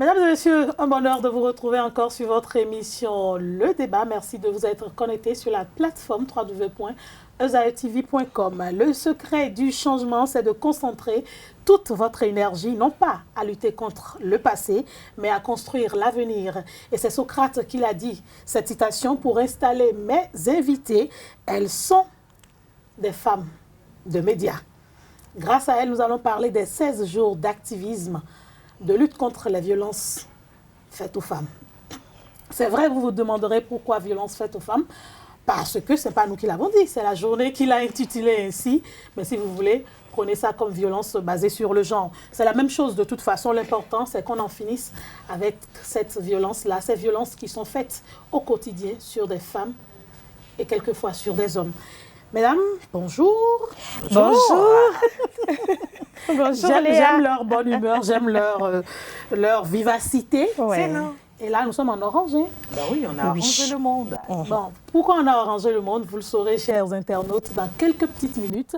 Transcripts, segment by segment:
Mesdames et messieurs, un bonheur de vous retrouver encore sur votre émission Le Débat. Merci de vous être connectés sur la plateforme www.ezaetv.com. Le secret du changement, c'est de concentrer toute votre énergie, non pas à lutter contre le passé, mais à construire l'avenir. Et c'est Socrate qui l'a dit, cette citation, pour installer mes invités, elles sont des femmes de médias. Grâce à elles, nous allons parler des 16 jours d'activisme de lutte contre les violences faites aux femmes. C'est vrai, vous vous demanderez pourquoi violence faite aux femmes, parce que ce n'est pas nous qui l'avons dit, c'est la journée qui l'a intitulée ainsi, mais si vous voulez, prenez ça comme violence basée sur le genre. C'est la même chose de toute façon, l'important c'est qu'on en finisse avec cette violence-là, ces violences qui sont faites au quotidien sur des femmes et quelquefois sur des hommes. Mesdames, bonjour. Bonjour. Bonjour J'aime leur bonne humeur, j'aime leur vivacité. Ouais. Et là, nous sommes en orange. Hein? Ben oui, on a arrangé le monde. Bon, pourquoi on a arrangé le monde? Vous le saurez, chers internautes, dans quelques petites minutes.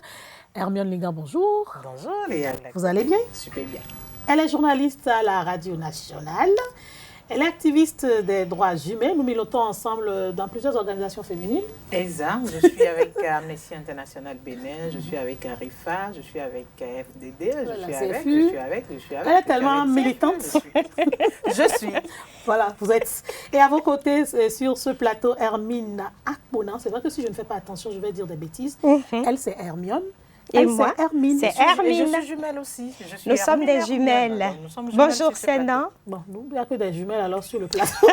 Hermione Lingan, bonjour. Bonjour Léa. Vous allez bien? Super bien. Elle est journaliste à la Radio Nationale. Elle est activiste des droits humains. Nous militons ensemble dans plusieurs organisations féminines. Exact. Je suis avec Amnesty International Bénin, je suis avec RIFA, je suis avec FDD, je suis avec. Elle est tellement militante. Je suis. Voilà, vous êtes. Et à vos côtés, sur ce plateau, Hermine Akpona. C'est vrai que si je ne fais pas attention, je vais dire des bêtises. Elle, c'est Hermione. Et moi, c'est Hermine. C'est Hermine. Je suis jumelle aussi. Nous sommes des jumelles. Bonjour Sénan. Bon, nous, il n'y a que des jumelles alors sur le plateau.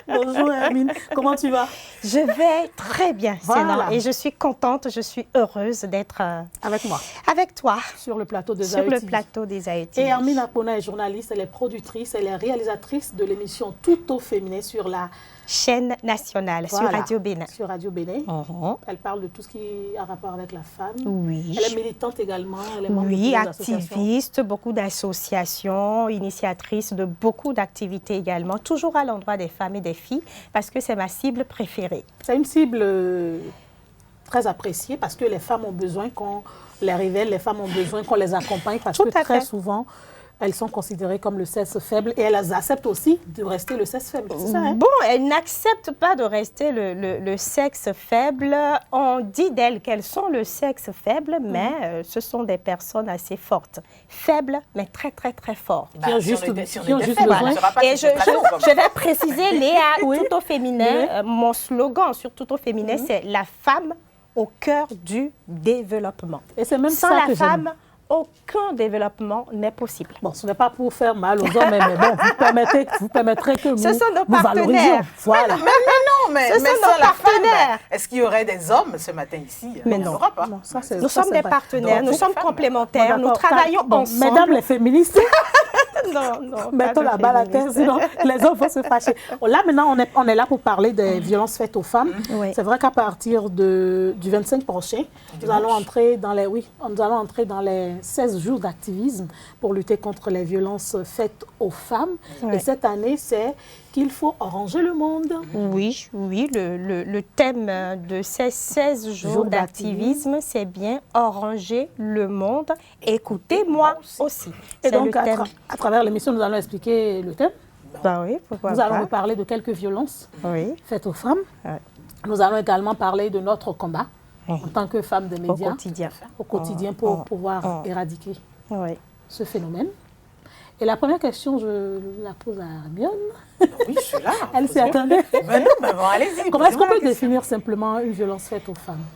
Bonjour Hermine, comment tu vas? Je vais très bien Sénan et je suis contente, je suis heureuse d'être avec moi. Avec toi. Sur le plateau des Sur le plateau des AETV. Et Hermine Akpona est journaliste, elle est productrice, elle est réalisatrice de l'émission Tout au féminin sur la chaîne nationale, sur Radio Bénin. Sur Radio Bénin. Elle parle de tout ce qui a rapport avec la femme. Oui. Elle est militante également. Elle est membre de activiste, beaucoup d'associations, initiatrice de beaucoup d'activités également, toujours à l'endroit des femmes et des filles, parce que c'est ma cible préférée. C'est une cible très appréciée parce que les femmes ont besoin qu'on les révèle, les femmes ont besoin qu'on les accompagne parce que très souvent, elles sont considérées comme le sexe faible et elles acceptent aussi de rester le sexe faible. C'est ça, hein? Bon, elles n'acceptent pas de rester le sexe faible. On dit d'elles qu'elles sont le sexe faible, mais ce sont des personnes assez fortes. Faibles, mais très, très, très fortes. Qui ont juste besoin. Et je vais préciser, Léa, tout au féminin, mon slogan sur tout au féminin, c'est la femme au cœur du développement. Et c'est même sans ça la femme, aucun développement n'est possible. Bon, ce n'est pas pour faire mal aux hommes, mais bon, vous permettrez que nous valorisions. Voilà. Mais ce sont nos partenaires. Est-ce qu'il y aurait des hommes ce matin ici? Mais non. Pas. Non, nous sommes des partenaires, nous sommes complémentaires, nous travaillons ensemble. Mesdames les féministes, non, mettons la balle à terre, sinon les hommes vont se fâcher. Là, maintenant, on est là pour parler des violences faites aux femmes. C'est vrai qu'à partir du 25 prochain, nous allons entrer dans les 16 jours d'activisme pour lutter contre les violences faites aux femmes. Et cette année, c'est qu'il faut arranger le monde. Oui, le thème de ces 16 jours d'activisme, c'est bien arranger le monde. Écoutez-moi aussi. Et donc, à travers l'émission, nous allons expliquer le thème. Oui, pourquoi nous allons vous parler de quelques violences faites aux femmes. Nous allons également parler de notre combat en tant que femmes de médias. Au quotidien pour pouvoir éradiquer ce phénomène. Et la première question, je la pose à Hermione. Oui, je suis là. Elle s'y attendait. Mais non, mais bon, allez-y. Comment est-ce qu'on peut définir simplement une violence faite aux femmes?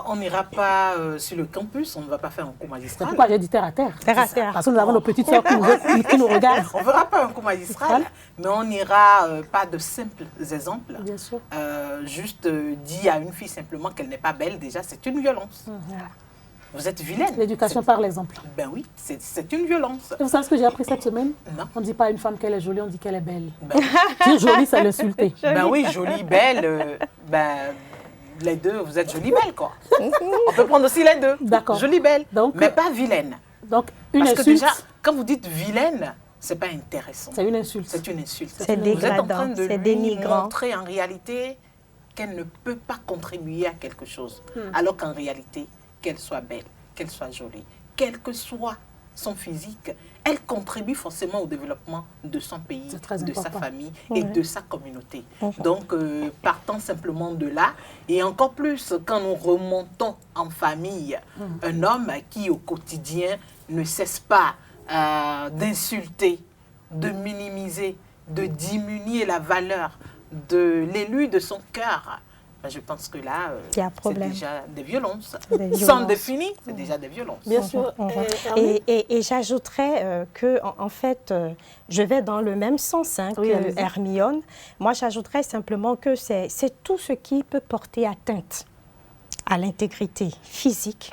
On n'ira pas sur le campus, on ne va pas faire un cours magistral. C'est pourquoi j'ai dit terre à terre. Terre à terre. Parce que nous avons nos petites sœurs qui nous regardent. On ne fera pas un cours magistral, mais on n'ira pas de simples exemples. Bien sûr. Juste dire à une fille simplement qu'elle n'est pas belle, déjà, c'est une violence. Vous êtes vilaine. L'éducation par l'exemple. Ben oui, c'est une violence. Et vous savez ce que j'ai appris cette semaine? Non. On ne dit pas à une femme qu'elle est jolie, on dit qu'elle est belle. Dire jolie, c'est l'insulter. Ben oui, jolie, belle, les deux, vous êtes jolie, belle, quoi. On peut prendre aussi les deux. D'accord. Jolie, belle, donc, mais pas vilaine. Donc, une Parce insulte. que déjà, quand vous dites vilaine, c'est pas intéressant. C'est une insulte. C'est une insulte. C'est dégradant, vous êtes en train de c'est lui dénigrant. montrer en réalité qu'elle ne peut pas contribuer à quelque chose. Alors qu'en réalité, qu'elle soit belle, qu'elle soit jolie, quel que soit son physique, elle contribue forcément au développement de son pays, de sa famille et de sa communauté. Donc, partant simplement de là, et encore plus quand nous remontons en famille, un homme qui au quotidien ne cesse pas d'insulter, de minimiser, de diminuer la valeur de l'élu de son cœur, je pense que là, c'est déjà des violences. Sans définir, c'est déjà des violences. Bien sûr. Et j'ajouterais que, en fait, je vais dans le même sens que Hermione. Moi, j'ajouterais simplement que c'est tout ce qui peut porter atteinte à l'intégrité physique,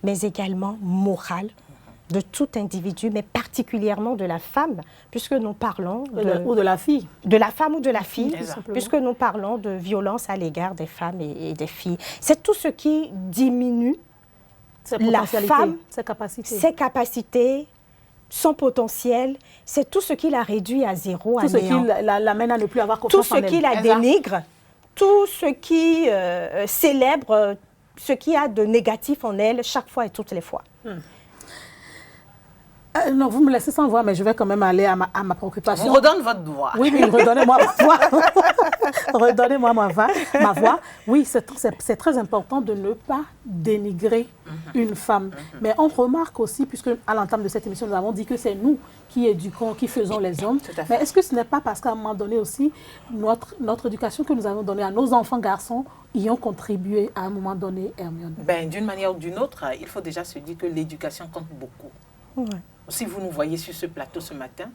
mais également morale, de tout individu, mais particulièrement de la femme, puisque nous parlons ou de la fille. De la femme ou de la fille, puisque nous parlons de violence à l'égard des femmes et des filles. C'est tout ce qui diminue la femme, ses capacités, son potentiel. C'est tout ce qui la réduit à zéro, à néant. Tout ce qui l'amène à ne plus avoir confiance en elle. Tout ce qui la dénigre, tout ce qui célèbre ce qu'il y a de négatif en elle chaque fois et toutes les fois. Non, vous me laissez sans voix, mais je vais quand même aller à ma préoccupation. On redonne votre voix. Oui, redonnez-moi ma voix. Redonnez-moi ma voix. Oui, c'est très important de ne pas dénigrer une femme. Mais on remarque aussi, puisque à l'entame de cette émission, nous avons dit que c'est nous qui éduquons, qui faisons les hommes. Mais est-ce que ce n'est pas parce qu'à un moment donné aussi, notre éducation que nous avons donnée à nos enfants garçons y ont contribué à un moment donné, Hermione? D'une manière ou d'une autre, il faut déjà se dire que l'éducation compte beaucoup. Ouais. Si vous nous voyez sur ce plateau ce matin,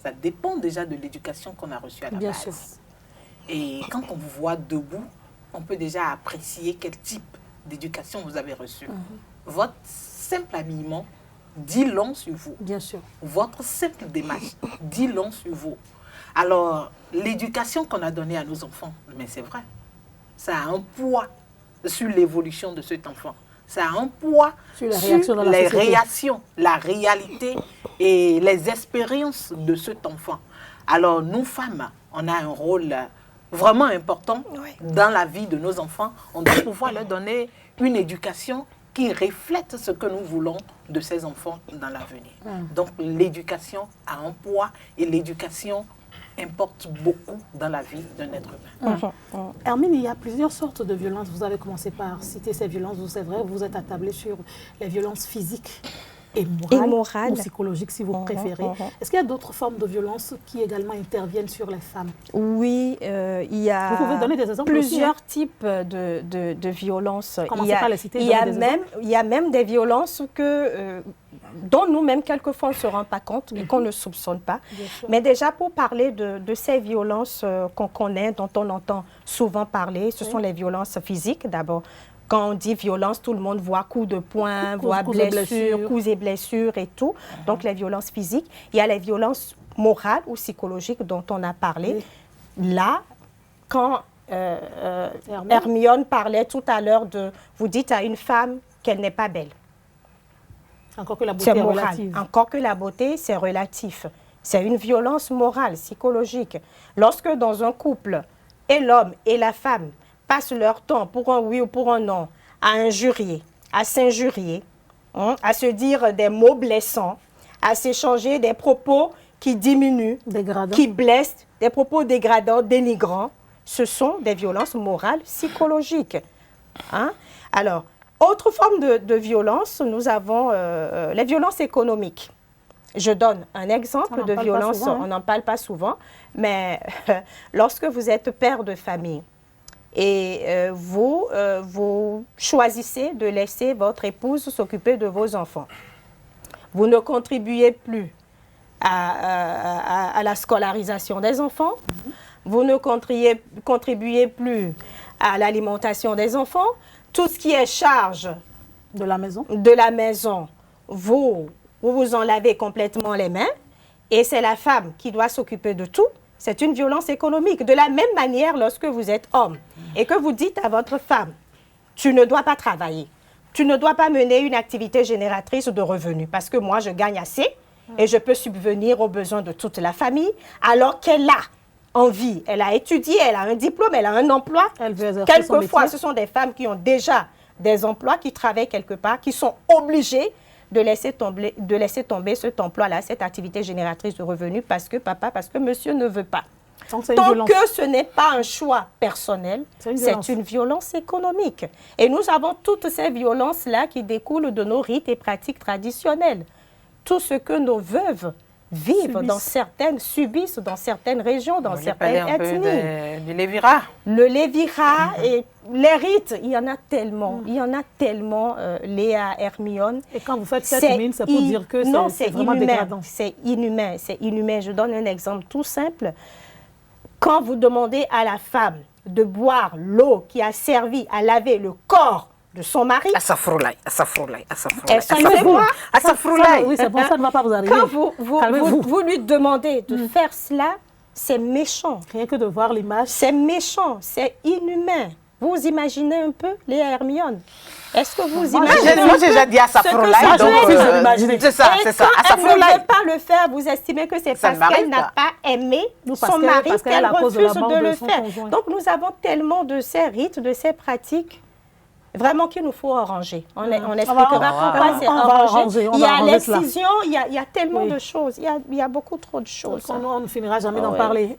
ça dépend déjà de l'éducation qu'on a reçue à la base. Sûr. Et quand on vous voit debout, on peut déjà apprécier quel type d'éducation vous avez reçu. Votre simple habillement dit long sur vous. Bien sûr. Votre simple démarche dit long sur vous. Alors, l'éducation qu'on a donnée à nos enfants, mais c'est vrai, ça a un poids sur l'évolution de cet enfant. Ça a un poids sur les réactions, la réalité et les expériences de cet enfant. Alors, nous, femmes, on a un rôle vraiment important dans la vie de nos enfants. On doit pouvoir leur donner une éducation qui reflète ce que nous voulons de ces enfants dans l'avenir. Donc, l'éducation a un poids et l'éducation importe beaucoup dans la vie d'un être humain. Hermine, il y a plusieurs sortes de violences. Vous avez commencé par citer ces violences. C'est vrai, vous êtes attablée sur les violences physiques et morales. Ou psychologiques, si vous préférez. Est-ce qu'il y a d'autres formes de violences qui également interviennent sur les femmes? Oui, il y a vous pouvez donner des exemples plusieurs types de violences. Commencez par les citer. Il y a même des violences dont nous-mêmes, quelquefois, on ne se rend pas compte et qu'on ne soupçonne pas. Mais déjà, pour parler de ces violences qu'on connaît, dont on entend souvent parler, ce sont les violences physiques, d'abord. Quand on dit violence, tout le monde voit coups de poing, voit blessures, coups et blessures et tout. Donc, les violences physiques. Il y a les violences morales ou psychologiques dont on a parlé. Là, quand Hermione parlait tout à l'heure de... Vous dites à une femme qu'elle n'est pas belle. Encore que la beauté est relative. Encore que la beauté, c'est relatif. C'est une violence morale, psychologique. Lorsque dans un couple, et l'homme et la femme passent leur temps pour un oui ou pour un non, à injurier, à s'injurier, à se dire des mots blessants, à s'échanger des propos qui diminuent, qui blessent, des propos dégradants, dénigrants, ce sont des violences morales, psychologiques. Alors, autre forme de violence, nous avons les violences économiques. Je donne un exemple de violence, on n'en parle pas souvent, mais lorsque vous êtes père de famille et vous choisissez de laisser votre épouse s'occuper de vos enfants, vous ne contribuez plus à la scolarisation des enfants, vous ne contribuez plus à l'alimentation des enfants, tout ce qui est charge de la maison, vous en lavez complètement les mains et c'est la femme qui doit s'occuper de tout. C'est une violence économique. De la même manière, lorsque vous êtes homme et que vous dites à votre femme, tu ne dois pas travailler, tu ne dois pas mener une activité génératrice de revenus parce que moi, je gagne assez et je peux subvenir aux besoins de toute la famille alors qu'elle a envie, elle a étudié, elle a un diplôme, elle a un emploi. Quelquefois, ce sont des femmes qui ont déjà des emplois, qui travaillent quelque part, qui sont obligées de laisser tomber cet emploi-là, cette activité génératrice de revenus parce que monsieur ne veut pas. Tant que ce n'est pas un choix personnel, c'est une violence économique. Et nous avons toutes ces violences-là qui découlent de nos rites et pratiques traditionnelles. Tout ce que nos veuves subissent dans certaines régions, dans certaines ethnies. Du lévira. Le lévira et les rites, il y en a tellement. Il y en a tellement, Léa, Hermione. Et quand vous faites cette mine, c'est pour dire que c'est vraiment dégradant. C'est inhumain. Je donne un exemple tout simple. Quand vous demandez à la femme de boire l'eau qui a servi à laver le corps de son mari... Excusez-moi. Oui, c'est pour ça que ça ne va pas vous arriver. Quand vous lui demandez de faire cela, c'est méchant. Rien que de voir l'image. C'est méchant, c'est inhumain. Vous imaginez un peu, Léa Hermione? Est-ce que vous imaginez Moi, j'ai déjà dit à Safroulaye. C'est ça, c'est ça. Elle ne veut pas le faire. Vous estimez que c'est parce qu'elle n'a pas aimé son mari qu'elle refuse de le faire. Donc, nous avons tellement de ces rites, de ces pratiques, vraiment qu'il nous faut arranger. On expliquera pourquoi c'est arrangé. Il y a l'excision, il y a tellement de choses. Il y a beaucoup trop de choses. On ne finira jamais d'en parler.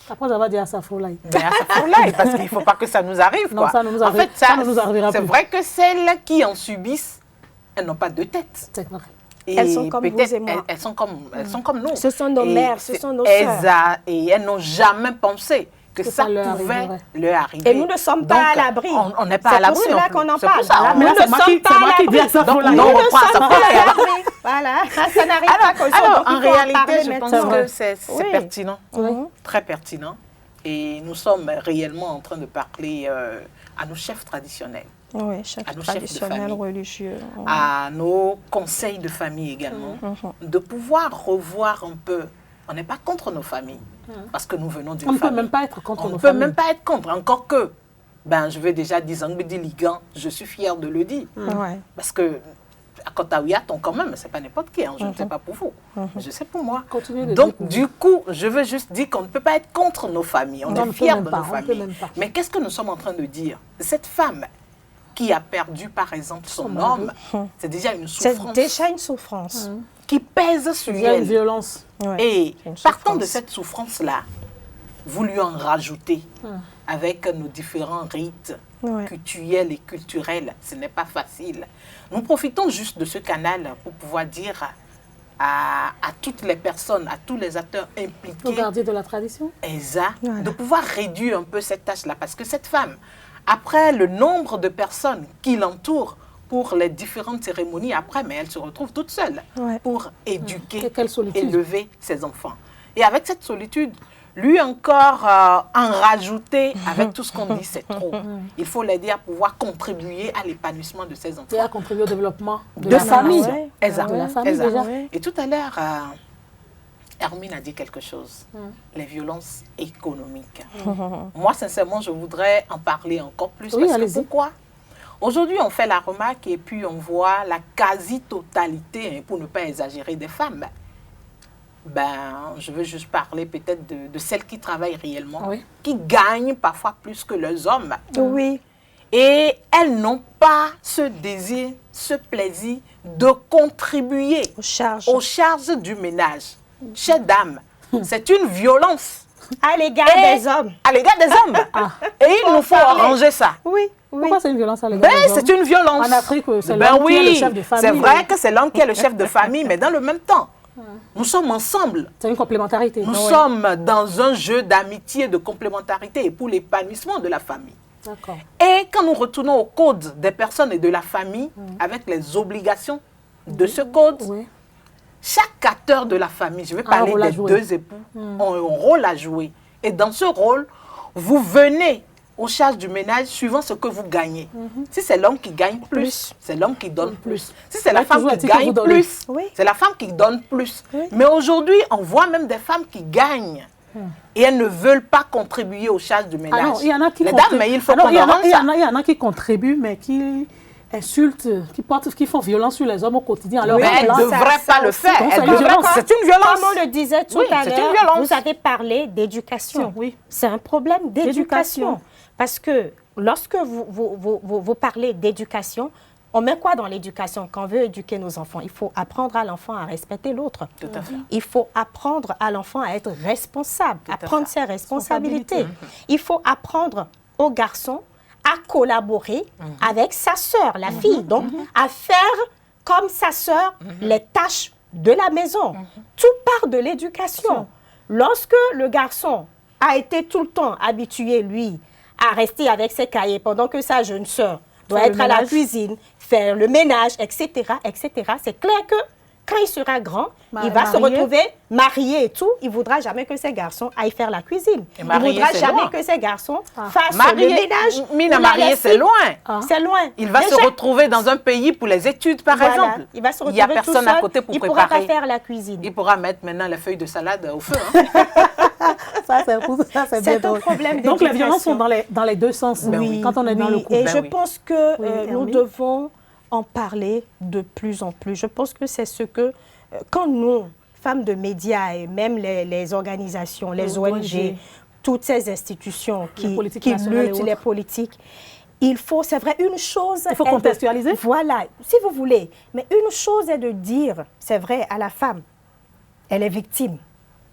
Après, ça va dire à Safroulaye. Parce qu'il ne faut pas que ça nous arrive. Non, ça ne nous arrive. Ça ne nous arrivera plus. C'est vrai que celles qui en subissent, elles n'ont pas de tête. C'est vrai. Elles sont comme vous et moi. Elles sont comme nous. Ce sont nos mères, ce sont nos sœurs. Et elles n'ont jamais pensé que ça pouvait leur arriver. Et nous ne sommes pas à l'abri. On n'est pas à l'abri. C'est pour cela qu'on en parle. Nous ne sommes pas à l'abri. Donc, nous ne sommes pas à l'abri. Voilà, ça n'arrive pas qu'aujourd'hui. Alors, en réalité, je pense que c'est pertinent, très pertinent. Et nous sommes réellement en train de parler à nos chefs traditionnels. Oui, chefs traditionnels, religieux. À nos conseils de famille également. De pouvoir revoir un peu. On n'est pas contre nos familles. Parce que nous venons d'une famille. On ne peut même pas être contre nos familles. On ne peut même pas être contre. Encore que, je vais déjà dire, je suis fière de le dire. Parce que, à Kotaouiaton, quand même, ce n'est pas n'importe qui. Je ne sais pas pour vous. Je sais pour moi. Donc, du coup, je veux juste dire qu'on ne peut pas être contre nos familles. On est fiers de nos familles. Mais qu'est-ce que nous sommes en train de dire? Cette femme qui a perdu, par exemple, son homme, c'est déjà une souffrance. C'est déjà une souffrance. Qui pèse sur elle. Il y a une violence. Et partant de cette souffrance-là, vous lui en rajoutez avec nos différents rites cultuels et culturels. Ce n'est pas facile. Nous profitons juste de ce canal pour pouvoir dire à toutes les personnes, à tous les acteurs impliqués. Au gardien de la tradition. Exact. De pouvoir réduire un peu cette tâche-là. Parce que cette femme, après le nombre de personnes qui l'entourent, pour les différentes cérémonies après, mais elle se retrouve toute seule pour éduquer, élever ses enfants. Et avec cette solitude, lui encore en rajouter avec tout ce qu'on dit, c'est trop. Il faut l'aider à pouvoir contribuer à l'épanouissement de ses enfants. Et à contribuer au développement de la famille. Exact. De la famille déjà. Et tout à l'heure, Hermine a dit quelque chose, les violences économiques. Moi, sincèrement, je voudrais en parler encore plus. Oui, parce que pourquoi? Aujourd'hui, on fait la remarque et puis on voit la quasi-totalité, pour ne pas exagérer, des femmes. Je veux juste parler peut-être de celles qui travaillent réellement, qui gagnent parfois plus que leurs hommes. Oui. Et elles n'ont pas ce désir, ce plaisir de contribuer aux charges du ménage. Chères dames, c'est une violence. À l'égard des hommes. À l'égard des hommes. Et il nous faut arranger ça. Oui. Pourquoi c'est une violence à l'égard des hommes? C'est une violence. En Afrique, c'est l'homme qui est le chef de famille. C'est vrai que c'est l'homme qui est le chef de famille, mais dans le même temps, nous sommes ensemble. C'est une complémentarité. Nous sommes dans un jeu d'amitié, de complémentarité et pour l'épanouissement de la famille. Et quand nous retournons au code des personnes et de la famille, avec les obligations de ce code, chaque acteur de la famille, je vais parler des deux époux, ont un rôle à jouer. Et dans ce rôle, vous venez aux charges du ménage suivant ce que vous gagnez. Si c'est l'homme qui gagne plus, c'est l'homme qui donne plus. Si c'est la femme qui gagne plus, c'est la femme qui donne plus. Mais aujourd'hui, on voit même des femmes qui gagnent. Et elles ne veulent pas contribuer aux charges du ménage. Il y en a qui il y en a qui contribuent, mais qui insultent, qui font violence sur les hommes au quotidien. Alors, mais elles ne devraient pas le faire. C'est une violence. Comme on le disait tout à l'heure, vous avez parlé d'éducation. C'est un problème d'éducation. Parce que lorsque vous parlez d'éducation, On met quoi dans l'éducation quand on veut éduquer nos enfants? Il faut apprendre à l'enfant à respecter l'autre. Tout à fait. Il faut apprendre à l'enfant à être responsable, à prendre ses responsabilités. Il faut apprendre au garçon à collaborer avec sa sœur, la fille. Donc, à faire comme sa sœur les tâches de la maison. Tout part de l'éducation. Lorsque le garçon a été tout le temps habitué, lui, à rester avec ses cahiers pendant que sa jeune sœur doit être à la cuisine, faire le ménage, etc., etc., c'est clair que quand il sera grand, il va se retrouver marié et tout. Il ne voudra jamais que ses garçons aillent faire la cuisine. Il ne voudra jamais que ses garçons fassent le ménage. Mina marié, c'est loin. C'est loin. Il va se retrouver dans un pays pour les études, par exemple. Il va se retrouver il n'y a personne à côté pour préparer. Il ne pourra pas faire la cuisine. Il pourra mettre maintenant les feuilles de salade au feu. Ça, c'est un problème. Donc, les violences sont dans les deux sens. Oui, quand on est dans le couple. Et je pense que nous devons en parler de plus en plus. Je pense que c'est ce que, quand nous, femmes de médias et même les organisations, les ONG, toutes ces institutions qui luttent, les politiques, il faut, c'est vrai, une chose... Il faut contextualiser. Voilà, si vous voulez. Mais une chose est de dire, c'est vrai, à la femme, elle est victime.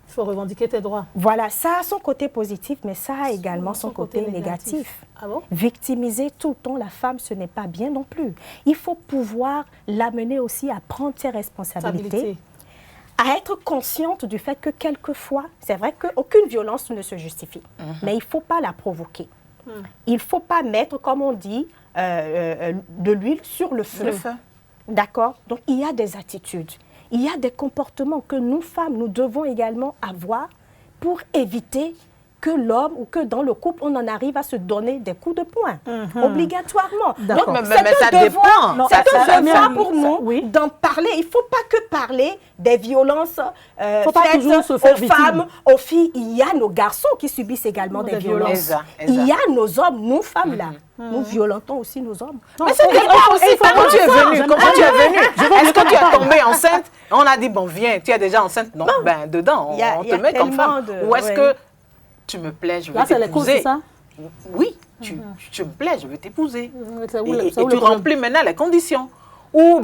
Il faut revendiquer tes droits. Voilà, ça a son côté positif, mais ça a également son côté négatif. Ah bon? Victimiser tout le temps la femme, ce n'est pas bien non plus. Il faut pouvoir l'amener aussi à prendre ses responsabilités, à être consciente du fait que quelquefois, c'est vrai qu'aucune violence ne se justifie, mais il ne faut pas la provoquer. Il ne faut pas mettre, comme on dit, de l'huile sur le feu. D'accord? Donc, il y a des attitudes. Il y a des comportements que nous, femmes, nous devons également avoir pour éviter que l'homme ou que dans le couple, on en arrive à se donner des coups de poing, obligatoirement. Donc, c'est un devoir pour nous d'en parler. Il ne faut pas que parler des violences faites aux femmes, aux filles. Il y a nos garçons qui subissent également des violences. Il y a nos hommes, nous, femmes, là. Nous violentons aussi nos hommes. Mais c'est aussi comment tu es venu. Comment tu es venu? Est-ce que tu es tombée enceinte? On a dit, bon, viens, tu es déjà enceinte. Non, ben, dedans, on te met comme femme. Ou est-ce que tu me plais, je veux t'épouser? Oui, tu me plais, je veux t'épouser. Et tu remplis maintenant les conditions. Ou,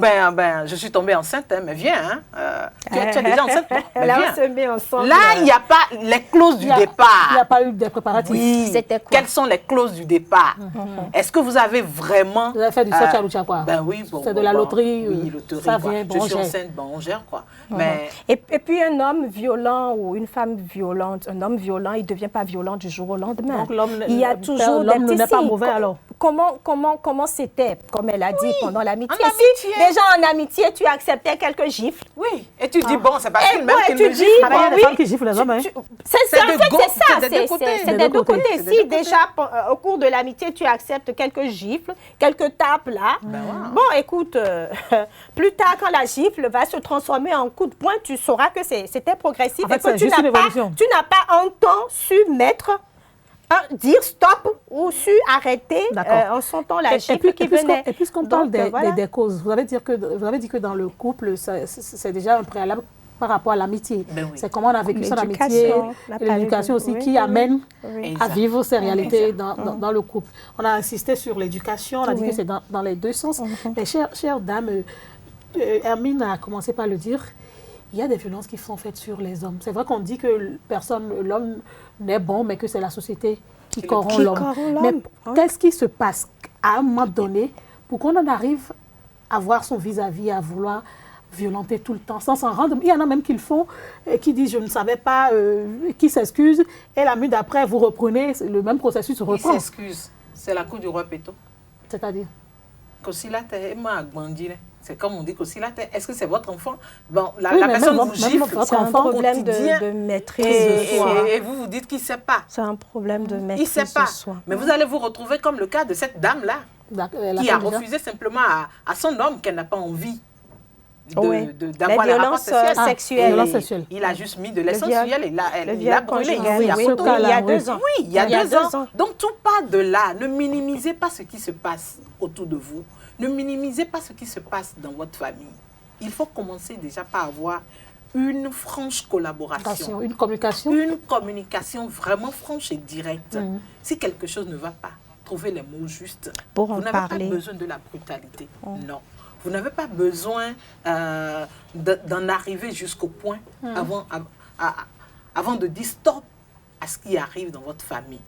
je suis tombée enceinte, mais viens, tu es déjà enceinte, mais là, viens. on se met ensemble. Là, il n'y a pas les clauses du départ. Il n'y a pas eu de préparatifs. Oui. C'était quoi? Quelles sont les clauses du départ? Est-ce que vous avez vraiment... Vous avez fait du socha quoi? Ben oui, bon. C'est de la loterie. Oui, loterie. Ça vient, bon, je suis enceinte, bon, on gère, quoi. Mais... Et puis, un homme violent ou une femme violente, un homme violent, il ne devient pas violent du jour au lendemain. Donc, il y a toujours des petits n'est pas mauvais, alors. Comment c'était, comme elle a dit, pendant l'amitié? Si déjà en amitié, tu acceptais quelques gifles. Oui, et tu dis, bon, c'est parce qu'il m'aime qu'il me gifle. Il y a des femmes qui giflent les hommes, hein. C'est des deux côtés. Si déjà, au cours de l'amitié, tu acceptes quelques gifles, quelques tapes là, bon, écoute, plus tard, quand la gifle va se transformer en coup de poing, tu sauras que c'était progressif et que tu n'as pas un temps su mettre... dire stop ou su arrêter en sentant la gifle qui venait. Et puisqu'on parle des causes, vous avez dit que dans le couple, c'est déjà un préalable par rapport à l'amitié. C'est comment on a vécu son amitié, et l'éducation aussi qui amène à vivre ces réalités dans le couple. On a insisté sur l'éducation, on a dit que c'est dans les deux sens. Mais chère dame, Hermine a commencé par le dire, il y a des violences qui sont faites sur les hommes. C'est vrai qu'on dit que l'homme n'est bon, mais que c'est la société qui corrompt l'homme. Mais qu'est-ce qui se passe à un moment donné pour qu'on en arrive à voir son vis-à-vis, à vouloir violenter tout le temps, sans s'en rendre? Il y en a même qui le font, qui disent « je ne savais pas », qui s'excusent, et la minute d'après, vous reprenez, le même processus se reprend. Ils s'excusent. C'est la cour du roi Péto. C'est-à-dire? C'est comme on dit qu'aussi là, est-ce que c'est votre enfant? Bon, la personne vous gifle, c'est un problème de maîtrise de soi. Et vous vous dites qu'il ne sait pas. C'est un problème de maîtrise de soi. Il ne sait pas. Mais vous allez vous retrouver comme le cas de cette dame-là, qui a refusé simplement à son homme qu'elle n'a pas envie d'avoir la rapport sexuelle. Il a juste mis de l'essence sur elle, il a brûlé. Il y a 2 ans. Oui, il y a 2 ans. Donc tout part de là. Ne minimisez pas ce qui se passe autour de vous. Ne minimisez pas ce qui se passe dans votre famille. Il faut commencer déjà par avoir une franche collaboration. Une communication. Une communication vraiment franche et directe. Si quelque chose ne va pas, trouver les mots justes. Pour en Vous n'avez parler. pas besoin de la brutalité. Non. Vous n'avez pas besoin d'en arriver jusqu'au point avant de dire stop à ce qui arrive dans votre famille.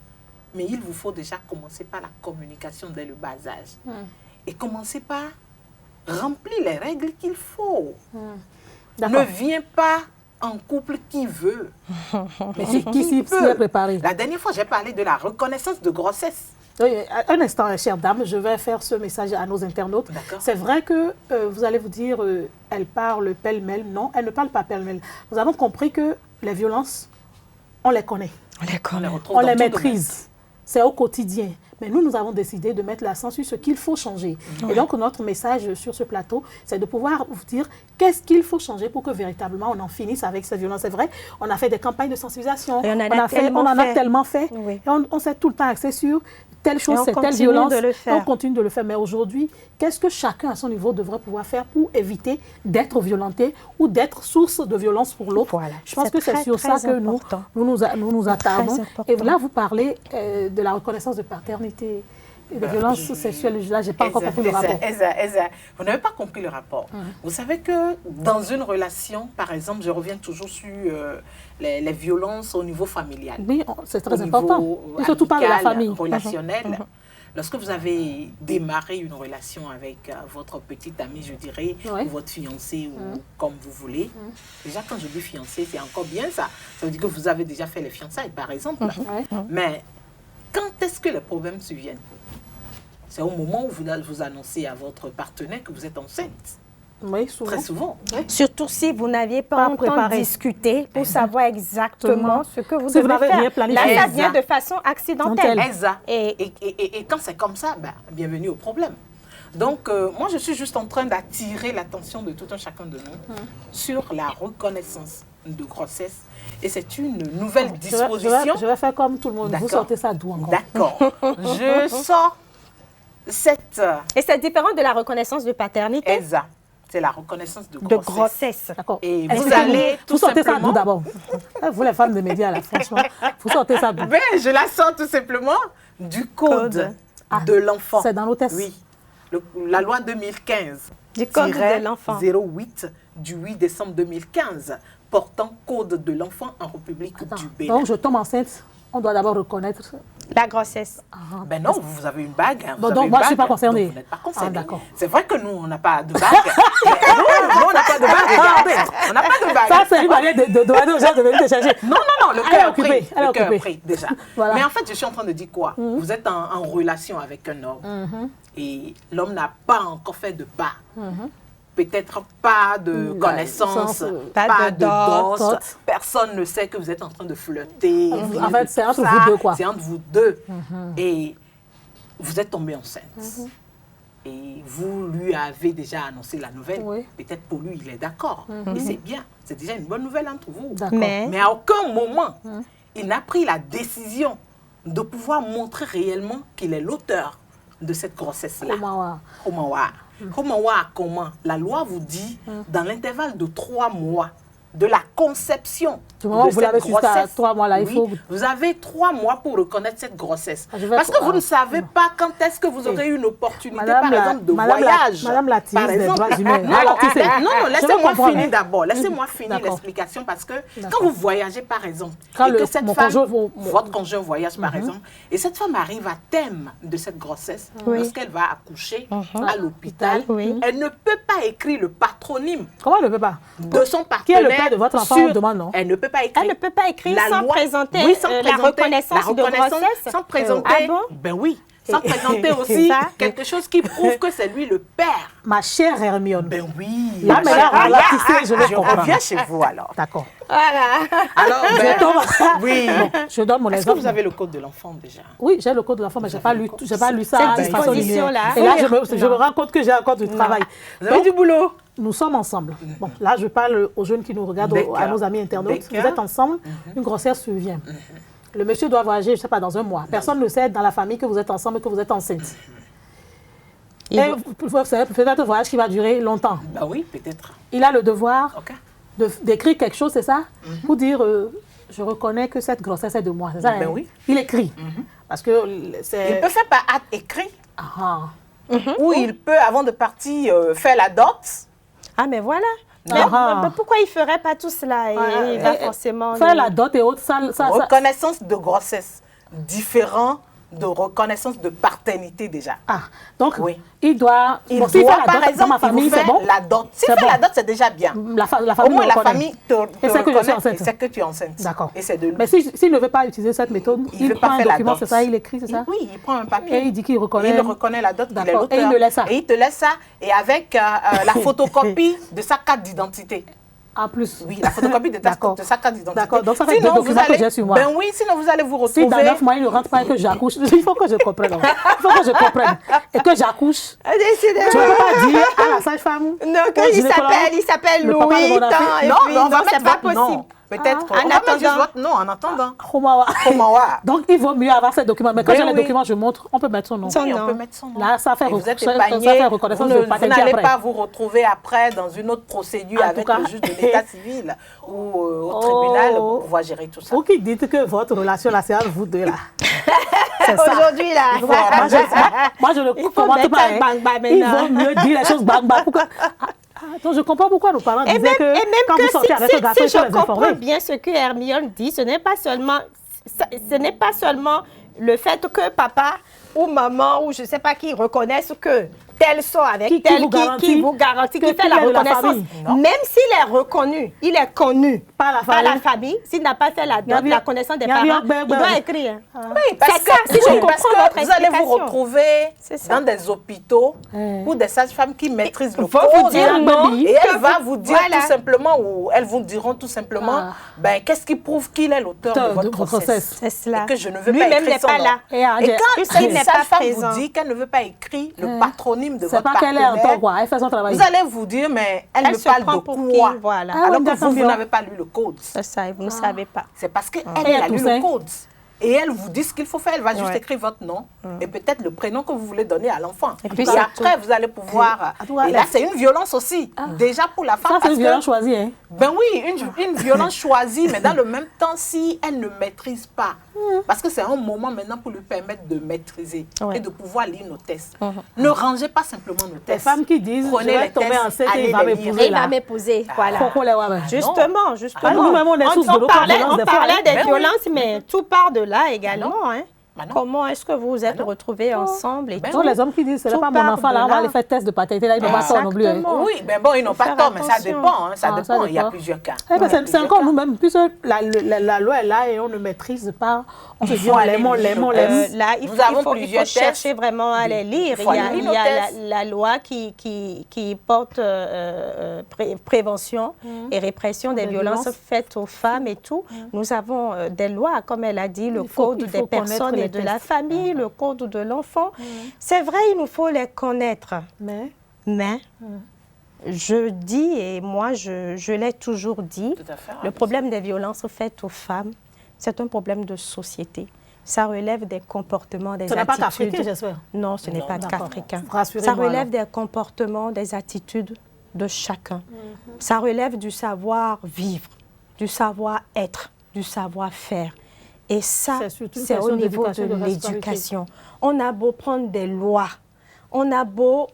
Mais il vous faut déjà commencer par la communication dès le bas âge. Et commencer par remplir les règles qu'il faut. Ne viens pas en couple qui veut. Mais c'est qui s'y est préparé? La dernière fois, j'ai parlé de la reconnaissance de grossesse. Oui, un instant, chère dame, je vais faire ce message à nos internautes. C'est vrai que vous allez vous dire, elle parle pêle-mêle. Non, elle ne parle pas pêle-mêle. Nous avons compris que les violences, on les connaît. On les maîtrise. C'est au quotidien. Mais nous avons décidé de mettre l'accent sur ce qu'il faut changer. Et donc, notre message sur ce plateau, c'est de pouvoir vous dire qu'est-ce qu'il faut changer pour que véritablement on en finisse avec ces violences. C'est vrai, on a fait des campagnes de sensibilisation. Et on en a tellement fait. Oui. Et on s'est tout le temps axé sur telle chose, c'est telle violence. On continue de le faire. Mais aujourd'hui, qu'est-ce que chacun à son niveau devrait pouvoir faire pour éviter d'être violenté ou d'être source de violence pour l'autre? Voilà. Je pense que c'est sur ça que nous nous attardons. Et là, vous parlez de la reconnaissance de paternité et des violences sexuelles. Là, je n'ai pas encore compris le rapport. Vous n'avez pas compris le rapport. Vous savez que dans une relation, par exemple, je reviens toujours sur les violences au niveau familial. Oui, c'est très important. Et surtout pas de la famille. Relationnel. Lorsque vous avez démarré une relation avec votre petite amie, je dirais, ou votre fiancé, ou comme vous voulez, déjà quand je dis fiancé, c'est encore bien ça. Ça veut dire que vous avez déjà fait les fiançailles, par exemple. Mais quand est-ce que les problèmes surviennent? C'est au moment où vous annoncez à votre partenaire que vous êtes enceinte. Oui, souvent. Très souvent. Surtout si vous n'aviez pas préparé, discuté pour savoir exactement ce que vous devez faire. Là, ça vient de façon accidentelle. Exact. Et quand c'est comme ça, bienvenue au problème. Donc, moi, je suis juste en train d'attirer l'attention de tout un chacun de nous sur la reconnaissance de grossesse. Et c'est une nouvelle disposition. Je vais faire comme tout le monde. Vous sortez ça d'où encore? D'accord. Je sors cette... Et c'est différent de la reconnaissance de paternité? Exact. C'est la reconnaissance de grossesse. D'accord. Et vous allez tout sortez simplement... ça d'où d'abord? Vous, les femmes de médias, là, franchement, vous sortez ça d'où? Je la sors tout simplement du code de l'enfant. C'est dans nos tests? Oui. La loi 2015. Du code de l'enfant. 08 du 8 décembre 2015 portant code de l'enfant en République du Bénin. Donc, je tombe enceinte, on doit d'abord reconnaître la grossesse. Ben non, vous avez une bague. Donc, moi, je ne suis pas concernée. Vous n'êtes pas concernée. D'accord. C'est vrai que nous, on n'a pas de bague. Nous, on n'a pas de bague. Regardez, on n'a pas de bague. Ça, c'est une manière de demander aux gens de venir te chercher. Non, le cœur occupé. Elle est occupée. Déjà. Voilà. Mais en fait, je suis en train de dire quoi? Vous êtes en relation avec un homme. Et l'homme n'a pas encore fait de pas. Peut-être pas de connaissances, pas de dot. Personne ne sait que vous êtes en train de flirter. En fait, c'est entre vous deux, quoi. C'est entre vous deux. Et vous êtes tombé enceinte. Et vous lui avez déjà annoncé la nouvelle. Peut-être pour lui, il est d'accord. Et c'est bien. C'est déjà une bonne nouvelle entre vous. Mais à aucun moment, il n'a pris la décision de pouvoir montrer réellement qu'il est l'auteur de cette grossesse-là. Comment? La loi vous dit, dans l'intervalle de 3 mois de la conception de cette grossesse, 3 mois là, vous avez 3 mois pour reconnaître cette grossesse. Parce que vous ne savez pas quand est-ce que vous aurez une opportunité, par exemple, de voyage. Madame la par exemple. Non, laissez-moi finir d'abord. Laissez-moi finir l'explication parce que quand vous voyagez, par exemple, et que cette femme, votre conjoint voyage, par exemple, et cette femme arrive à terme de cette grossesse, lorsqu'elle va accoucher à l'hôpital, elle ne peut pas écrire le patronyme. Comment elle ne peut pas? De son partenaire. Qui est le père de votre enfant, on demande, non? Elle ne peut pas écrire. Elle ne peut pas écrire sans présenter la reconnaissance de grossesse. Sans présenter, sans présenter aussi quelque chose qui prouve que c'est lui le père. Ma chère Hermione. Ben oui. Là, je vais comprendre. Reviens chez vous alors. D'accord. Voilà. Alors, je donne mon exemple. Est-ce que vous avez le code de l'enfant déjà? Oui, j'ai le code de l'enfant, mais je n'ai pas lu ça. Cette disposition-là. Et là, je me rends compte que j'ai encore du travail. Vous avez du boulot? Nous sommes ensemble. Bon, là, je parle aux jeunes qui nous regardent, à nos amis internautes. Vous êtes ensemble, une grossesse survient. Le monsieur doit voyager, je ne sais pas, dans 1 mois. Personne ne sait dans la famille que vous êtes ensemble et que vous êtes enceinte. Et c'est peut-être un voyage qui va durer longtemps. Ben oui, peut-être. Il a le devoir d'écrire quelque chose, c'est ça? Pour dire, je reconnais que cette grossesse est de moi, c'est ça? Ben hein? oui. Il écrit. Parce que c'est... Il peut faire par acte écrit, Ah. ou il peut, avant de partir, faire la dot. Ah, mais voilà. Ah. Mais pourquoi il ne ferait pas tout cela? Il va forcément... Faire la dot et autres, ça Reconnaissance de grossesse, différent de reconnaissance de paternité déjà. Ah, donc, Oui. il doit... Il bon, s'il doit, fait la par dot dans exemple, ma famille, il vous c'est fait bon? la dot. S'il C'est fait bon. la dot, c'est déjà bien. La Au famille moins, me la reconnaît. famille te Et c'est que je suis reconnaît, enceinte. et c'est que tu es enceinte. D'accord. Et c'est de lui. Mais s'il ne veut pas utiliser cette méthode, il veut prend pas un faire la document, dot. c'est ça, il écrit, c'est ça? Oui, il prend un Et papier. il dit qu'il reconnaît. Il reconnaît la dot, qu'il est D'accord. l'auteur. Et il me laisse ça. Et il te laisse ça, et avec la photocopie de sa carte d'identité. En plus. Oui, la photocopie de D'accord. sa carte d'identité. D'accord, donc ça fait Sinon, deux vous documents que allez- j'ai sur moi. Ben oui, sinon vous allez vous Si dans retrouver... 9 mois, il ne rentre pas et que j'accouche, il faut que je comprenne. Il faut que je comprenne. Et que j'accouche. Décidément. Tu ne peux pas dire à la sage-femme. Non, au qu'il gynécologue, il s'appelle le papa de Louis, mon enfant. tant, et Non, puis mais on va c'est mettre pas votre nom. possible. Peut-être. Ah, On en va mettre juste attendant. votre nom en attendant. Khomawa. Khomawa. Donc, il vaut mieux avoir ces documents. Mais quand Ben j'ai les oui. documents, je montre, on peut mettre son nom. Son Oui, nom. on peut mettre son nom. Là, ça fait, Et vous êtes ça épargné. fait Vous reconnaissance de vous paternité n'allez après. pas vous retrouver après dans une autre procédure En tout avec cas. le juge de l'état civil ou au tribunal pour pouvoir gérer tout ça. Vous qui dites que votre relation, là, c'est entre vous deux, là. C'est ça. Aujourd'hui, là. Moi, je ne Il faut commente mettre pas. un hein. bang bang Il maintenant. vaut mieux dire les choses bang bang. Pourquoi donc, je comprends pourquoi nos parents disaient que quand vous sortez avec le garçon, il si faut je les informer. comprends bien ce que Hermione dit, ce n'est pas seulement le fait que papa ou maman ou je ne sais pas qui reconnaissent que tel sort avec Qui tel vous qui vous garantit, qui fait qu'il la est de la reconnaissance. famille. Non. Même s'il est reconnu, il est connu Par la par la famille. famille, s'il n'a pas fait la connaissance des parents, il doit écrire. Oui, parce C'est ça, si je oui, parce comprends que votre vous allez vous explication. retrouver C'est ça. dans des hôpitaux ou des sages-femmes qui maîtrisent le vont code. vous dire non, Et elle va vous dire voilà. tout simplement, ou elles vous diront tout simplement, ben, qu'est-ce qui prouve qu'il est l'auteur de votre grossesse. C'est cela. Et que je ne veux pas Lui-même écrire n'est son pas nom. là. Et quand Puisqu'il une n'est pas sage-femme présent. vous dit qu'elle ne veut pas écrire le patronyme de C'est votre pas qu'elle est en partenaire, temps, quoi. Elle fait son travail. vous allez vous dire, mais elle me se parle prend de pour quoi? qui, voilà. Ah, Alors oui, que d'accord, vous bien. n'avez pas lu le code. C'est ça, et vous ne savez pas. C'est parce qu'elle, Et elle a à lu Toussaint? le code. Et elle vous dit ce qu'il faut faire. Elle va juste Ouais. écrire votre nom et peut-être le prénom que vous voulez donner à l'enfant. Et puis Et c'est après, vous allez pouvoir... En tout cas, Et là, c'est une violence aussi. Déjà pour la femme. Ça, c'est parce une violence que, choisie. Hein. ben oui, une violence choisie, mais dans le même temps, si elle ne maîtrise pas, parce que c'est un moment maintenant pour lui permettre de maîtriser Ouais. et de pouvoir lire nos tests. Ne rangez pas simplement nos Les tests. femmes qui disent, Prenez je vais les tomber tests, enceinte et allez il va les m'épouser Il va là. m'épouser, voilà. Coco, les ouais, Justement. Ah, nous-mêmes, on est source de On nos parlait, violences des on fois, parlait hein. des Ben oui. violences, mais tout part de là également. Hein. Ben non. Comment est-ce que vous vous êtes non. retrouvés ensemble et Ben tout? Donc, les hommes qui disent, ce n'est Tout pas mon part enfant, de là, on va là. aller faire test de paternité, là, ils n'ont pas tort non plus. hein. Exactement. Oui, ben bon, ils n'ont Faut pas faire tort, mais ça attention. dépend. Hein, ça Ah, dépend. ça Il y a dépend. plusieurs cas. Eh ben, Il y a c'est plusieurs encore cas. nous-mêmes, puisque la loi est là et on ne maîtrise pas. On se dit, faut on aller l'aime, on lire l'aime, on le l'aime. test. Là, Nous avons il faut plusieurs chercher tests. vraiment à les lire. Il faut Il y a, aller lire il nos y a tests. la loi qui porte prévention et répression des violences violences. faites aux femmes et tout. Nous avons des lois, comme elle a dit, le Il faut code des connaître personnes les et de la tests. famille, le code de l'enfant. C'est vrai, il nous faut les connaître. Mais, Mais je dis, et moi je l'ai toujours dit, Tout à fait, le oui. problème des violences faites aux femmes, c'est un problème de société. Ça relève des comportements, des ce n'est pas attitudes. qu'africain, j'espère. Non, ce n'est Non, pas d'accord. qu'africain. Rassurez-moi, Ça relève alors. des comportements, des attitudes de chacun. Ça relève du savoir-vivre, du savoir-être, du savoir-faire. Et ça, C'est surtout une c'est au question niveau de d'éducation et de l'éducation. On a beau prendre des lois, on a beau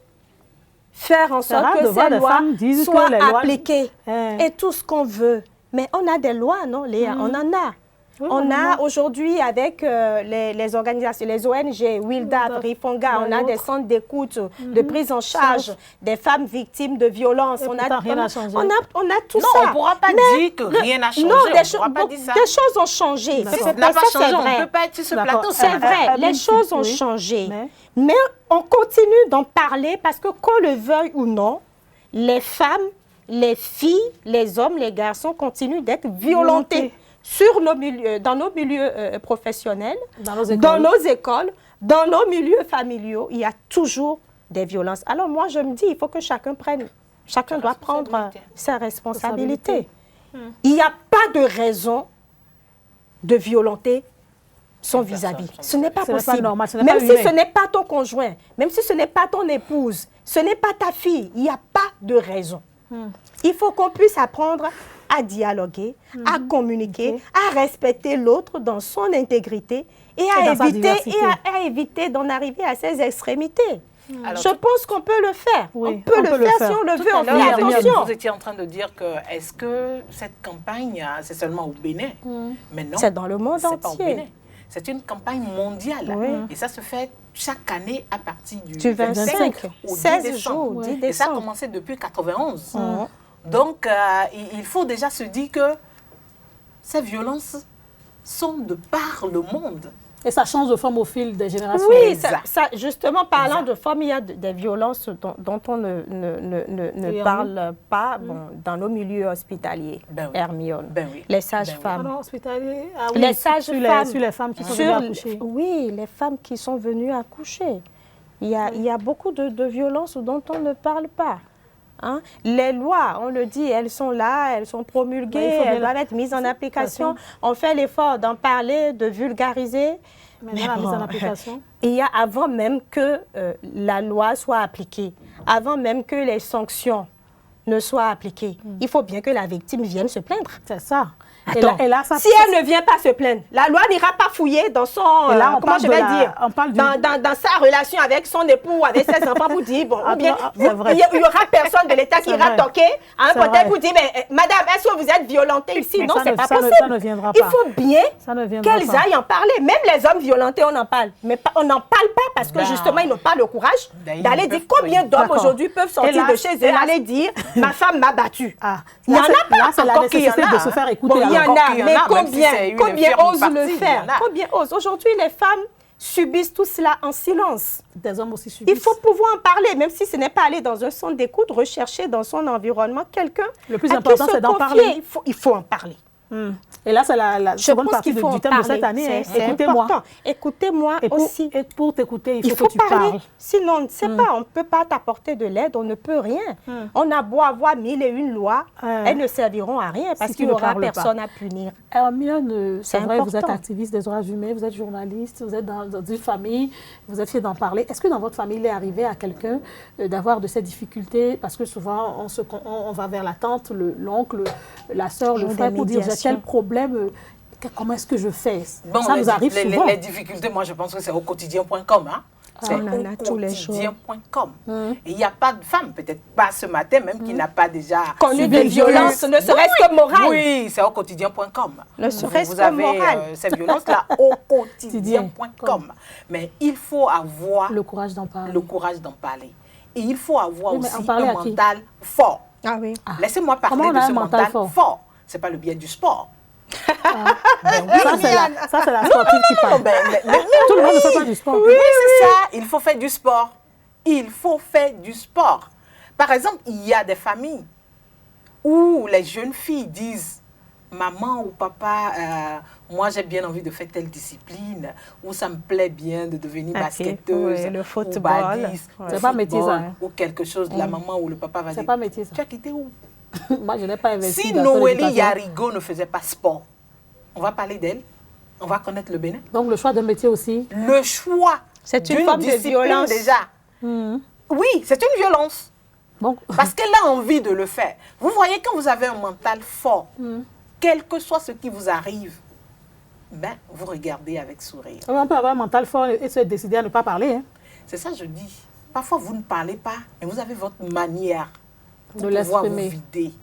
faire en sorte rare que de voir ces des lois femmes dire que soient les lois- appliquées Eh. et tout ce qu'on veut. Mais on a des lois, non, Léa? On en a. Oui, on on en a a. aujourd'hui avec les organisations, les ONG, WILDAP, RIFONGA, on a des centres d'écoute, de prise en charge des femmes victimes de violences. Et On pourtant, a, rien n'a changé. on a tout Non, ça. on ne pourra pas Mais dire que rien n'a changé. non, on des, ne pourra pas dire ça. des choses ont changé. Si D'accord. ça C'est n'a pas ça, c'est changé, on ne vrai. peut pas être sur ce D'accord. plateau. C'est vrai, les choses ont oui. changé. Mais- Mais on continue d'en parler parce que qu'on le veuille ou non, les femmes, les filles, les hommes, les garçons continuent d'être violentés Violentés. sur nos milieux, dans nos milieux professionnels, Dans nos écoles. dans nos écoles, dans nos milieux familiaux. Il y a toujours des violences. Alors moi, je me dis, il faut que chacun doit prendre ses responsabilités. Il n'y a pas de raison de violenter son vis-à-vis. Ce n'est pas Ce n'est pas possible. normal, ce n'est Même pas si humain. ce n'est pas ton conjoint, même si ce n'est pas ton épouse, ce n'est pas ta fille, il n'y a pas de raison. Il faut qu'on puisse apprendre à dialoguer, à communiquer, à respecter l'autre dans son intégrité et à éviter d'en arriver à ces extrémités. Alors, je pense qu'on peut le faire. Oui, on peut le faire si on le veut, on fait attention. Vous étiez en train de dire que est-ce que cette campagne, c'est seulement au Bénin? Mais non. C'est dans le monde entier. Pas au Bénin. C'est une campagne mondiale. Et ça se fait chaque année à partir du 25 au 16 10 décembre. jours, 10 décembre. Et ça a commencé depuis 91. Donc, il faut déjà se dire que ces violences sont de par le monde. Et ça change de forme au fil des générations. Oui, justement, parlant de forme, il y a des violences dont on ne parle pas dans nos milieux hospitaliers, Hermione. Les sages-femmes. Les sages-femmes. Sur les femmes qui sont venues accoucher. Oui, les femmes qui sont venues accoucher. Il y a beaucoup de violences dont on ne parle pas. Hein? Les lois, on le dit, elles sont là, elles sont promulguées, elles doivent être mises en application. On fait l'effort d'en parler, de vulgariser. Mais la mise en application. Il y a avant même que la loi soit appliquée, avant même que les sanctions ne soient appliquées, il faut bien que la victime vienne se plaindre. C'est ça. Attends, si elle ne vient pas se plaindre, la loi n'ira pas fouiller dans son, comment je vais dire, dans sa relation avec son époux, avec ses enfants pour dire, bon, ou bien, il y aura personne de l'État qui ira toquer à un côté pour dire, mais madame, est-ce que vous êtes violentée ici? Non, c'est pas possible. Ça ne viendra pas. Il faut bien qu'elles aillent en parler. Même les hommes violentés, on en parle. Mais on n'en parle pas parce que justement, ils n'ont pas le courage d'aller dire combien d'hommes aujourd'hui peuvent sortir de chez eux et aller dire, ma femme m'a battu. Il y en a pas. C'est la nécessité de se faire écouter. Il y en a, mais combien osent le faire? Combien osent? Aujourd'hui, les femmes subissent tout cela en silence. Des hommes aussi subissent. Il faut pouvoir en parler, même si ce n'est pas aller dans un centre d'écoute, rechercher dans son environnement quelqu'un. Le plus important, c'est d'en parler. Il faut en parler. Et là, c'est la seconde partie du thème de cette année. Écoutez-moi. Écoutez-moi aussi. Et pour t'écouter, il faut que tu parles. Sinon, on ne sait pas, on ne peut pas t'apporter de l'aide, on ne peut rien. On a beau avoir 1000 et une lois, elles ne serviront à rien parce qu'il n'y aura personne à punir. Hermione, c'est vrai, vous êtes activiste des droits humains, vous êtes journaliste, vous êtes dans une famille, vous êtes fière d'en parler. Est-ce que dans votre famille, il est arrivé à quelqu'un d'avoir de ces difficultés? Parce que souvent, on va vers la tante, l'oncle, la sœur, le frère pour dire j'ai tel problème, comment est-ce que je fais? Bon, ça nous arrive souvent. Les difficultés, moi je pense que c'est au quotidien.com. Hein? C'est au quotidien.com. Et il n'y a pas de femme, peut-être pas ce matin même, qui n'a pas déjà connu des violences, ne serait-ce que morales. Oui, c'est au quotidien.com. Ne serait-ce que morales. Vous avez ces violences-là au quotidien.com. Mais il faut avoir le courage d'en parler. Et il faut avoir aussi un mental fort. Ah oui. Laissez-moi parler de ce mental fort. Ce n'est pas le biais du sport. Ça, c'est la sportive qui parle. Tout le monde ne fait pas du sport. Oui, c'est ça. Il faut faire du sport. Il faut faire du sport. Par exemple, il y a des familles où les jeunes filles disent « Maman ou papa, moi j'ai bien envie de faire telle discipline, ou ça me plaît bien de devenir basketteuse, le football, ou badiste, c'est pas métier ça. Ou quelque chose, la maman ou le papa va dire c'est pas métier ça. Tu as quitté où? Moi, je n'ai pas investi. Si Noélie Yarigo ne faisait pas sport, on va parler d'elle, on va connaître le Bénin. Donc, le choix d'un métier aussi. Le choix c'est une forme de violence déjà. Oui, c'est une violence. Bon. Parce qu'elle a envie de le faire. Vous voyez, quand vous avez un mental fort, quel que soit ce qui vous arrive, ben, vous regardez avec sourire. On peut avoir un mental fort et se décider à ne pas parler. Hein. C'est ça que je dis. Parfois, vous ne parlez pas, mais vous avez votre manière de pouvoir vous vider.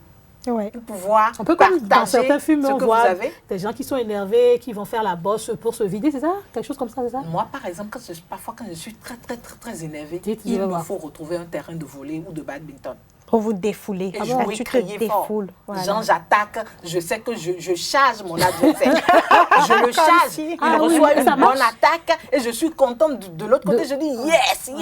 Ouais. Pour pouvoir un peu comme dans certains films, on voit des gens qui sont énervés, qui vont faire la bosse pour se vider, c'est ça? Quelque chose comme ça, c'est ça? Moi, par exemple, parfois quand je suis très énervée, il me faut retrouver un terrain de volley ou de badminton. Pour vous défouler. Et je crier fort. Voilà. Genre, j'attaque, je sais que je charge mon adversaire. Je le charge, il reçoit une bonne attaque et je suis contente de l'autre côté. Je dis yes.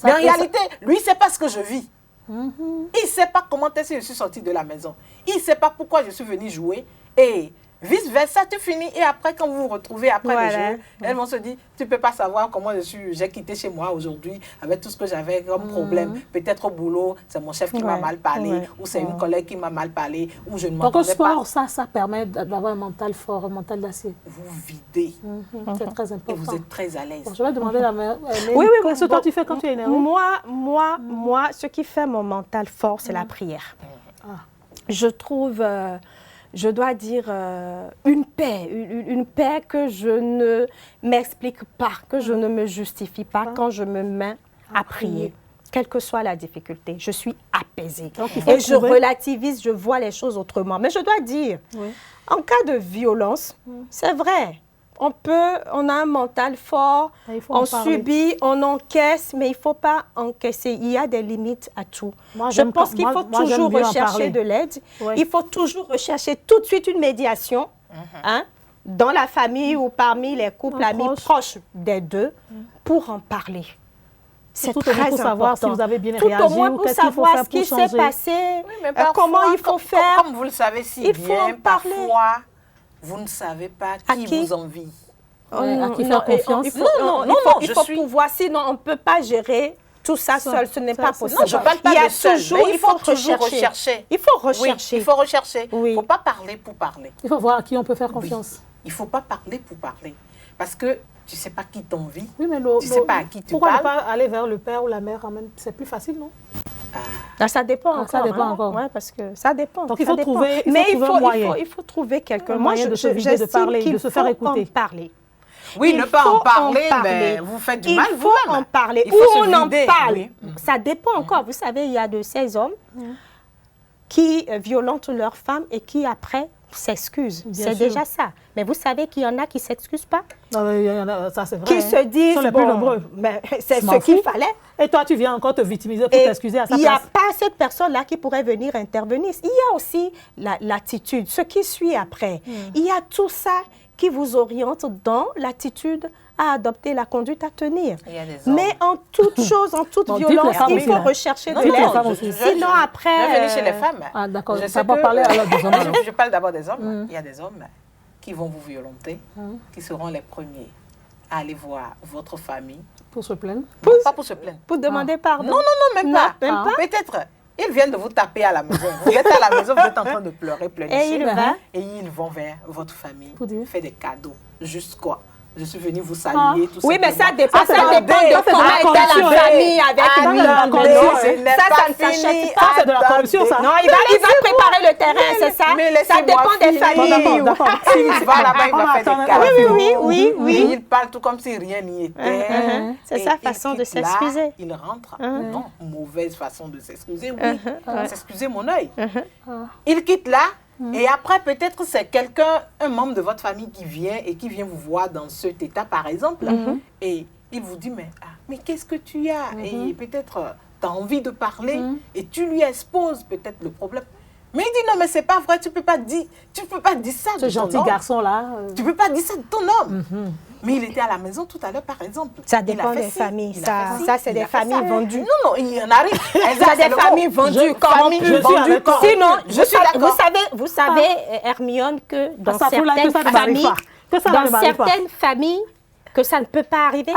Mais en réalité, lui, il ne sait pas ce que je vis. Il ne sait pas comment est-ce que je suis sortie de la maison. Il ne sait pas pourquoi je suis venue jouer. Et vice-versa, tu finis. Et après, quand vous vous retrouvez après le jeu, elles vont se dire, tu ne peux pas savoir comment j'ai quitté chez moi aujourd'hui avec tout ce que j'avais comme problème. Peut-être au boulot, c'est mon chef qui m'a mal parlé, ou c'est une collègue qui m'a mal parlé, ou je ne m'entendais pas. Donc, le sport, ça permet d'avoir un mental fort, un mental d'acier. Vous videz. C'est très important. Et vous êtes très à l'aise. Bon, je vais demander à la mère. Oui. Qu'est-ce que toi tu fais quand tu es énervé? Moi, ce qui fait mon mental fort, c'est la prière. je trouve, je dois dire, une paix que je ne m'explique pas, que je ne me justifie pas quand je me mets à prier. Quelle que soit la difficulté, je suis apaisée. Et je relativise, je vois les choses autrement. Mais je dois dire, en cas de violence, c'est vrai, on a un mental fort, on subit, on encaisse, mais il ne faut pas encaisser. Il y a des limites à tout. Je pense qu'il faut toujours rechercher de l'aide. Il faut toujours rechercher tout de suite une médiation, hein, dans la famille ou parmi les couples amis proches des deux, pour en parler. C'est très important. Savoir si vous avez bien tout réagi au moins pour savoir ce qui s'est passé, comment il faut faire. Comme vous le savez si bien, parfois, vous ne savez pas qui vous envie. À qui faire confiance. Il faut pouvoir, sinon on ne peut pas gérer tout ça seul, ce n'est pas possible. Non, je ne parle pas de seul, mais il faut toujours rechercher. Il faut rechercher. Oui, il faut rechercher. Il ne faut pas parler pour parler. Il faut voir à qui on peut faire confiance. Il ne faut pas parler pour parler. Parce que tu ne sais pas qui t'envie, oui, mais tu ne sais pas à qui tu parles. Pourquoi ne pas aller vers le père ou la mère quand même? C'est plus facile, non? Ça dépend encore. Ça dépend encore. Ouais, parce que ça dépend. Donc il faut trouver il faut trouver quelqu'un. Moyen de se vider, de parler, de se faire écouter. Parler. Oui, ne pas en parler, mais vous faites du mal vous-même. Il faut en parler. Où on en parle, ça dépend encore. Vous savez, il y a de ces hommes qui violentent leurs femmes et qui après s'excusent. C'est déjà ça. Mais vous savez qu'il y en a qui ne s'excusent pas. Ça, c'est vrai. Qui se disent, sont les plus nombreux. Mais c'est ce qu'il fallait. Et toi, tu viens encore te victimiser pour t'excuser à sa place. Il n'y a pas cette personne-là qui pourrait venir intervenir. Il y a aussi l'attitude, ce qui suit après. Il y a tout ça qui vous oriente dans l'attitude à adopter la conduite à tenir. Mais en toute chose, en toute violence, il faut rechercher de l'aide. Sinon, après... Je vais venir chez les femmes. Ah, d'accord. Je ne pas parler alors des hommes. Je parle d'abord des hommes. Il y a des hommes qui vont vous violenter, qui seront les premiers à aller voir votre famille. Pour se plaindre? Pas pour se plaindre. Pour demander pardon? Non, même pas. Peut-être, ils viennent de vous taper à la maison. Vous êtes à la maison, vous êtes en train de pleurer, pleurnicher. Et ils vont vers votre famille, faire des cadeaux. Juste quoi? Je suis venue vous saluer, tout ça. Oui, mais ça dépend de comment était la famille avec lui. Ça ne s'achète pas. Ça, c'est de la corruption, ça. Non, il va préparer le terrain, c'est ça. Ça dépend des familles. Il va là-bas, il va faire des cadeaux. Oui. Il parle tout comme si rien n'y était. C'est sa façon de s'excuser. Il rentre. Non, mauvaise façon de s'excuser. Oui, s'excuser mon œil. Il quitte là. Et après, peut-être c'est quelqu'un, un membre de votre famille qui vient vous voir dans cet état, par exemple, et il vous dit, mais qu'est-ce que tu as? Et peut-être tu as envie de parler, et tu lui exposes peut-être le problème. Mais il dit, non, mais c'est pas vrai, tu peux pas dire ça de ton homme. Ce gentil garçon-là. Tu peux pas dire ça de ton homme. Mais il était à la maison tout à l'heure, par exemple. Ça dépend des familles. Ça, c'est des familles vendues. Non, il y en arrive. C'est des familles vendues, corrompues. Sinon, vous savez, Hermione, que dans certaines familles, que ça ne peut pas arriver.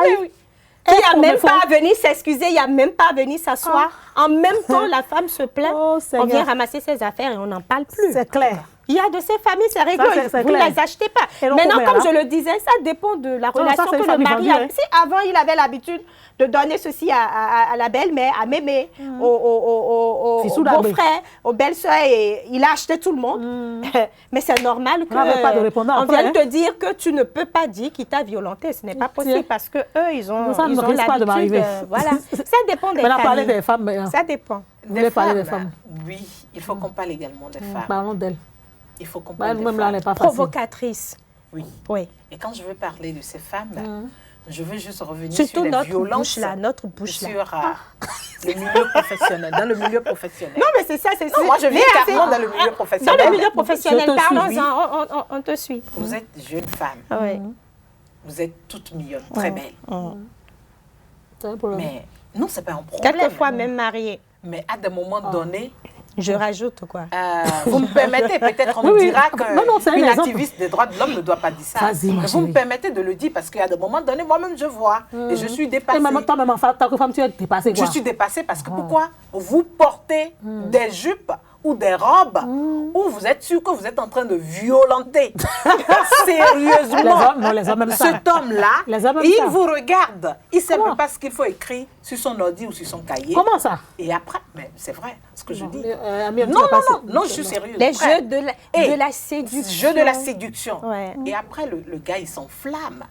Il n'y a même pas à venir s'excuser, il n'y a même pas à venir s'asseoir. En même temps, la femme se plaint, on vient ramasser ses affaires et on n'en parle plus. C'est clair. Il y a de ces familles, c'est rigolo, vous ne les achetez pas. Maintenant, comme je le disais, ça dépend de la relation que le mari a. Si avant, il avait l'habitude de donner ceci à la belle-mère, à mémé, au beau-frère, aux belles-sœurs, et il a acheté tout le monde. Mais c'est normal qu'on vienne te dire que tu ne peux pas dire qu'il t'a violenté. Ce n'est pas possible parce qu'eux, ils ont l'habitude. Voilà. Ça dépend des familles. Parler des femmes. Ça dépend. Vous voulez parler des femmes? Oui, il faut qu'on parle également des femmes. Parlons d'elles. Il faut qu'on parle des femmes. Là, n'est pas provocatrice. Oui. Et quand je veux parler de ces femmes, je veux juste revenir surtout sur les violences. Notre bouche là. Sur le milieu professionnel, dans le milieu professionnel. Non, mais c'est ça, c'est ça. Moi, je viens carrément dans le milieu professionnel. Dans le milieu professionnel, parlons-en, on te suit. Vous êtes jeune femme. Vous êtes toute mignonne, très belle. Mais non, c'est pas un problème. Quelquefois même mariée. Mais à des moments donnés, je rajoute quoi. Vous me permettez, peut-être on me dira qu'une activiste des droits de l'homme ne doit pas dire ça. Vous me permettez de le dire parce qu'il y a des moments donnés, moi-même je vois et je suis dépassée. Et toi-même en tant que femme, tu es dépassée quoi? Je suis dépassée parce que pourquoi vous portez des jupes, ou des robes où vous êtes sûr que vous êtes en train de violenter sérieusement les hommes aiment ça. cet homme-là. Les hommes aiment Il ça. vous regarde. Il ne sait Comment? même pas ce qu'il faut écrire sur son ordi ou sur son cahier. Comment ça? Et après, mais c'est vrai ce que je dis. Amir, tu Non, vas pas- non, je suis sérieuse. Les Vrai. jeux de Et la séduction. Jeu de la séduction. Ouais. Et après, le gars, il s'enflamme.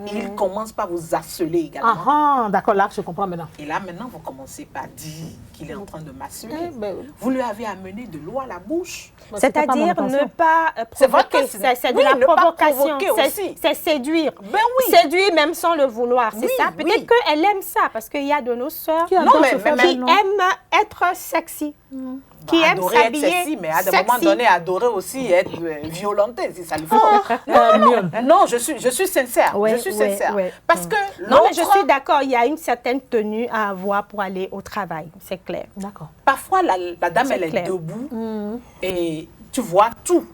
Et il commence par vous harceler également. Ah, d'accord, là, je comprends maintenant. Et là, maintenant, vous commencez par dire qu'il est en train de m'assurer. Eh ben, Vous lui avez amené de l'eau à la bouche. c'était pas mon C'est-à-dire intention. ne pas C'est vrai provoquer. que c'est- C'est de oui, la ne pas provocation. provoquer aussi. C'est séduire. Ben oui. Séduire même sans le vouloir, c'est Oui, ça. oui. Peut-être qu'elle aime ça, parce qu'il y a de nos sœurs Qui qui adore mais- se faire mais- mal, non? aiment être sexy. Qui aiment Adorer être s'habiller sexy, mais à des sexy. moments donnés, adorer aussi être violenté, si ça le faut. Mieux. Non, je suis sincère. Ouais, je suis ouais, sincère. ouais. Parce que Non, mais je l'autre, suis d'accord, il y a une certaine tenue à avoir pour aller au travail, c'est clair. D'accord. parfois, la dame, C'est elle est clair. debout et tu vois tout.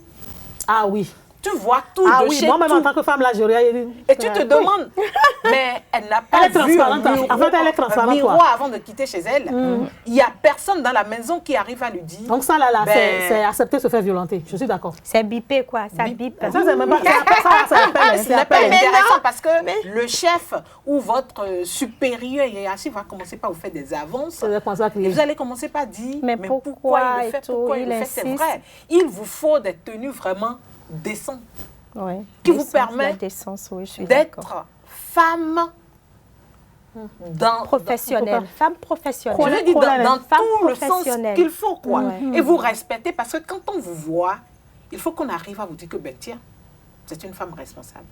Ah oui. Tu vois tout Ah de oui, chez moi-même tout. en tant que femme, là, j'aurais... Et tu te demandes, mais elle n'a pas Elle est vu transparente, un en miroir, fait, elle est transparente, un miroir quoi. avant de quitter chez elle. Il n'y a personne dans la maison qui arrive à lui dire. Donc ça, là, Ben, c'est accepter se faire violenter. Je suis d'accord. C'est bipé, quoi, ça Bip. bipe. Ça, c'est même pas... Ça appelle... Ce n'est pas intéressant parce que le chef ou votre supérieur hiérarchique va commencer par vous faire des avances. Ça va commencer à Et crier. vous allez commencer par dire, Mais pourquoi il le et fait, tout, pourquoi il il le fait, c'est insiste. vrai. Il vous faut des tenues vraiment décentes Ouais. qui vous Décence, permettent la décence, oui, je suis d'accord. d'être femme dans... Professionnelle, femme professionnelle. Je veux dire, dans Femme tout le sens professionnelle. qu'il faut, quoi. Ouais. Et vous respectez, parce que quand on vous voit, il faut qu'on arrive à vous dire que, ben tiens, c'est une femme responsable.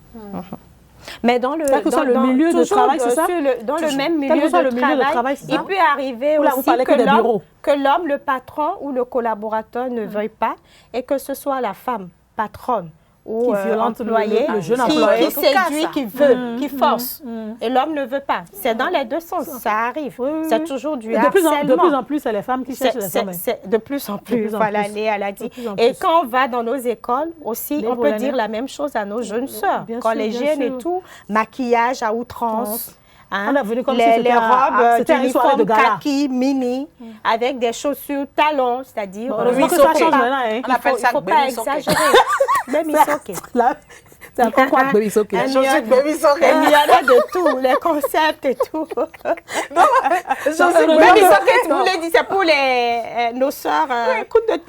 Mais dans le, Quel que soit le dans- milieu de toujours travail, c'est ça? dans le Toujours. même Quel que milieu soit de le milieu de travail, travail, c'est il ça? peut arriver Ou là, vous aussi parlez que des bureaux. que l'homme, le patron ou le collaborateur ne veuille pas et que ce soit la femme patronne ou Qui violente employé, le jeune qui employé. En tout cas, séduit, ça. qui veut, qui force. Et l'homme ne veut pas. C'est dans les deux sens, ça arrive. Oui, oui, C'est oui. toujours du Et de plus harcèlement. en plus, c'est les femmes qui cherchent les femmes. C'est de plus en plus, plus en voilà, plus. Léa l'a dit. De plus en Et plus. quand on va dans nos écoles aussi, Les on peut Polonais. dire la même chose à nos jeunes sœurs. Bien sûr, Collégiennes bien et sûr. tout, maquillage à outrance. Hein? On est venu comme si les c'était robes c'était une soirée de d'uniforme gala. kaki mini avec des chaussures talons, c'est-à-dire Heureusement que Baby ça socket. change maintenant. Hein. On appelle ça il faut pas baby socket. exagérer. Baby socket. Là, c'est encore quoi, baby socket. Un Chaussures baby socket. Il y en a de tout, les concepts et tout. Chaussures Baby baby socket, vous voulez dire, c'est pour nos sœurs, coup de tête.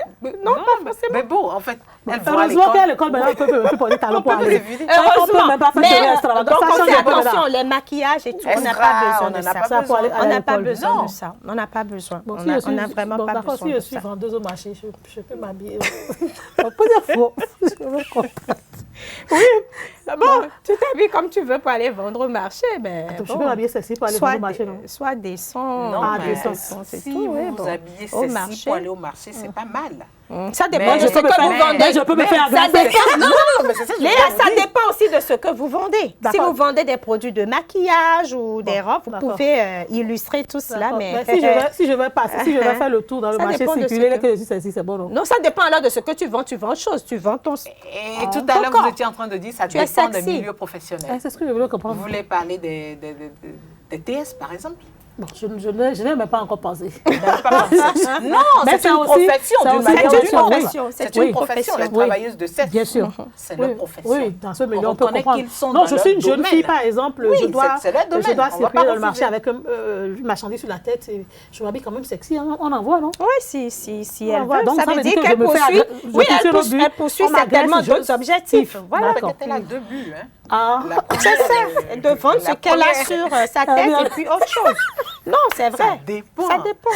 Non, pas forcément. Mais bon, en fait, elle voit à Heureusement qu'à l'école. l'école, maintenant, on peut porter des talons pour On peut aller. éviter. On peut même pas faire Mais, de extravagance. donc, Ça on change fait un peu attention, maintenant. les maquillages et tout, on n'a Extra, pas besoin on de en a ça. pas Ça, pour aller à On n'a pas l'école. besoin Non. de ça. On n'a pas besoin. Bon, On n'a vraiment pas d'accord, besoin si de je suis ça. vendeuse au marché, je peux m'habiller. On peut dire faux. Je me comprends. Oui, bon, tu t'habilles comme tu veux pour aller vendre au marché, mais Je bon, peux m'habiller sexy pour aller vendre au marché, non? soit décent, Non, Ah, mais décent. c'est si tout, vous oui, vous bon. habillez Au sexy marché. pour aller au marché, c'est pas mal. Ça dépend Mais de je ce peux que faire- vous vendez. mais je peux me faire ça agresser. dépend. Non, mais c'est ça, je Léa, veux ça dire. dépend aussi de ce que vous vendez. Si D'accord. vous vendez des produits de maquillage ou des robes, vous d'accord. pouvez illustrer tout cela. D'accord. Mais Mais si je vais passer, si je vais faire le tour dans le Ça marché dépend de ce circuler, que- que je suis sexy, c'est bon, non? non, ça dépend alors de ce que tu vends. Tu vends autre chose. Tu vends ton. Et tout à l'heure, Encore. vous étiez en train de dire, ça Tu es dépend des sexy. milieux Ah, professionnels. c'est ce que je voulais Vous comprendre. voulez parler des TS, par exemple? Bon, je n'ai même pas encore pensé. Non, Mais c'est ça une aussi- profession ça d'une aussi, manière bien ou d'une sûr, autre. oui. C'est Oui. une profession, les Oui. travailleuses de sexe. Bien sûr. C'est Oui, leur profession. oui, dans ce milieu, on peut reconnaît comprendre. qu'ils sont Non, dans je leur suis une jeune domaine. fille, par exemple, Oui, je dois c'est leur domaine, on va circuler pas dans le marché refuser. avec une marchandise sur la tête. Et je m'habille quand même sexy, hein. On en voit, non? Oui, si elle voilà. veut, Donc, ça ça veut veut dire dire que qu'elle je me fais poursuit. agresser. Oui, Je poursuis notre but. elle poursuit On m'agresse, certainement je- d'autres objectifs. Voilà. D'accord. Peut-être elle a deux buts. Hein. Ah, La C'est première, ça, de vendre ce la qu'elle a première- sur sa tête et puis autre chose. Non, c'est vrai. Ça dépend. Ça dépend.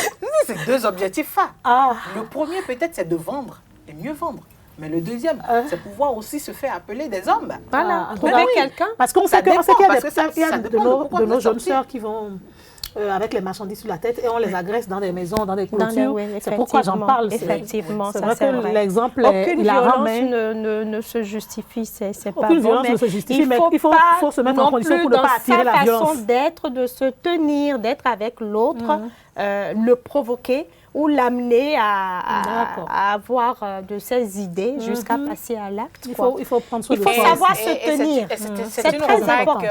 C'est deux objectifs phares. ah. Le premier, peut-être, c'est de vendre et mieux vendre. Mais le deuxième, c'est pouvoir aussi se faire appeler des hommes. Voilà, Ah, trouver oui. quelqu'un. Parce qu'on Ça sait qu'il y a dépend, des parce que ça il y a dépend de de pourquoi nos vous êtes jeunes sorti. sœurs qui vont avec les marchandises sur la tête et on les agresse dans des maisons, dans des Dans les- clôtures. oui, C'est pourquoi j'en parle. effectivement, c'est ça, vrai c'est que vrai. l'exemple Aucune il a violence ramené. ne se justifie, c'est pas Aucune bon, violence mais ne se justifie, mais faut il faut pas se mettre en non condition plus pour ne dans pas attirer la sa violence. façon d'être, de se tenir, d'être avec l'autre, le provoquer ou l'amener à avoir de ces idées jusqu'à passer à l'acte. Il faut prendre soin de soi. Il faut savoir se tenir. C'est une remarque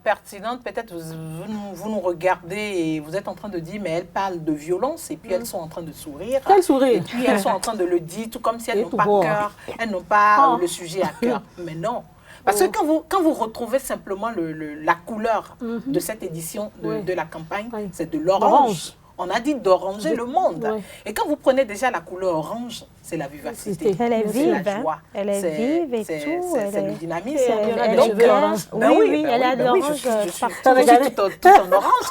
pertinente. Peut-être vous nous regardez et vous êtes en train de dire, mais elles parlent de violence et puis elles sont en train de sourire. Quel sourire? Et puis elles sont en train de le dire, tout comme si elles n'ont pas cœur, elles n'ont pas le sujet à cœur. Mais non. Parce que quand vous retrouvez simplement la couleur de cette édition de la campagne, c'est de l'orange. On a dit d'oranger le monde. Et quand vous prenez déjà la couleur orange, c'est la vivacité. Elle est vive, la joie. Elle est vive et tout. C'est le dynamisme. Elle est orange. Oui, elle a de l'orange partout. Je suis tout en orange.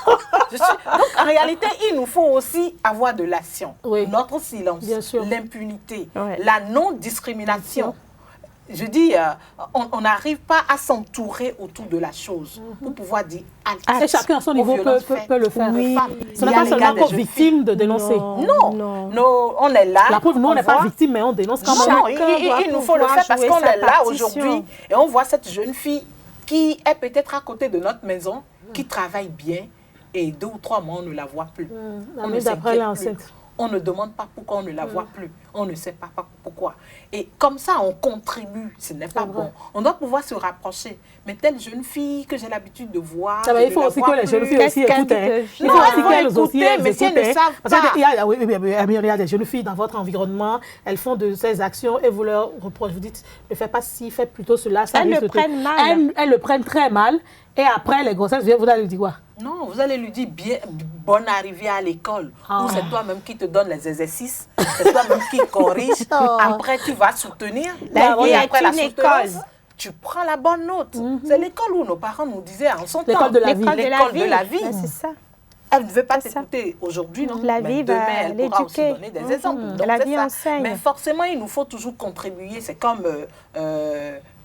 Donc, en réalité, il nous faut aussi avoir de l'action. Notre silence, l'impunité, la non-discrimination. Je dis, on n'arrive pas à s'entourer autour de la chose pour pouvoir dire et chacun à son niveau peut le faire. Oui. Ce n'est pas seulement pour victime de dénoncer. Non, on est là. La preuve, nous, on n'est pas victime, mais on dénonce quand même. Il nous faut le faire parce qu'on est là aujourd'hui et on voit cette jeune fille qui est peut-être à côté de notre maison, qui travaille bien et 2 ou 3 mois, on ne la voit plus. On ne s'inquiète plus. On ne demande pas pourquoi on ne la voit plus. On ne sait pas pourquoi. Et comme ça, on contribue. Ce n'est pas bon. On doit pouvoir se rapprocher. Mais telle jeune fille que j'ai l'habitude de voir... il faut aussi que les jeunes filles aussi écoutent. Il faut aussi qu'elles écoutent, mais si elles ne savent pas... Parce qu'il y a des jeunes filles dans votre environnement, elles font de ces actions et vous leur reprochez. Vous dites, ne fais pas ci, fais plutôt cela. Elles le prennent mal. Elles le prennent très mal. Et après, les grossesses, vous allez lui dire quoi? Non, vous allez lui dire bonne arrivée à l'école. Ou c'est toi-même qui te donne les exercices. C'est toi-même qui corrige. Après, tu vas soutenir. La vie est une école. Tu prends la bonne note. C'est l'école où nos parents nous disaient en son temps. L'école de la vie. L'école de la vie. C'est ça. Elle ne veut pas t'écouter aujourd'hui, non? La vie demain, va elle pourra aussi donner des exemples. Donc, la vie enseigne. Mais forcément, il nous faut toujours contribuer. C'est comme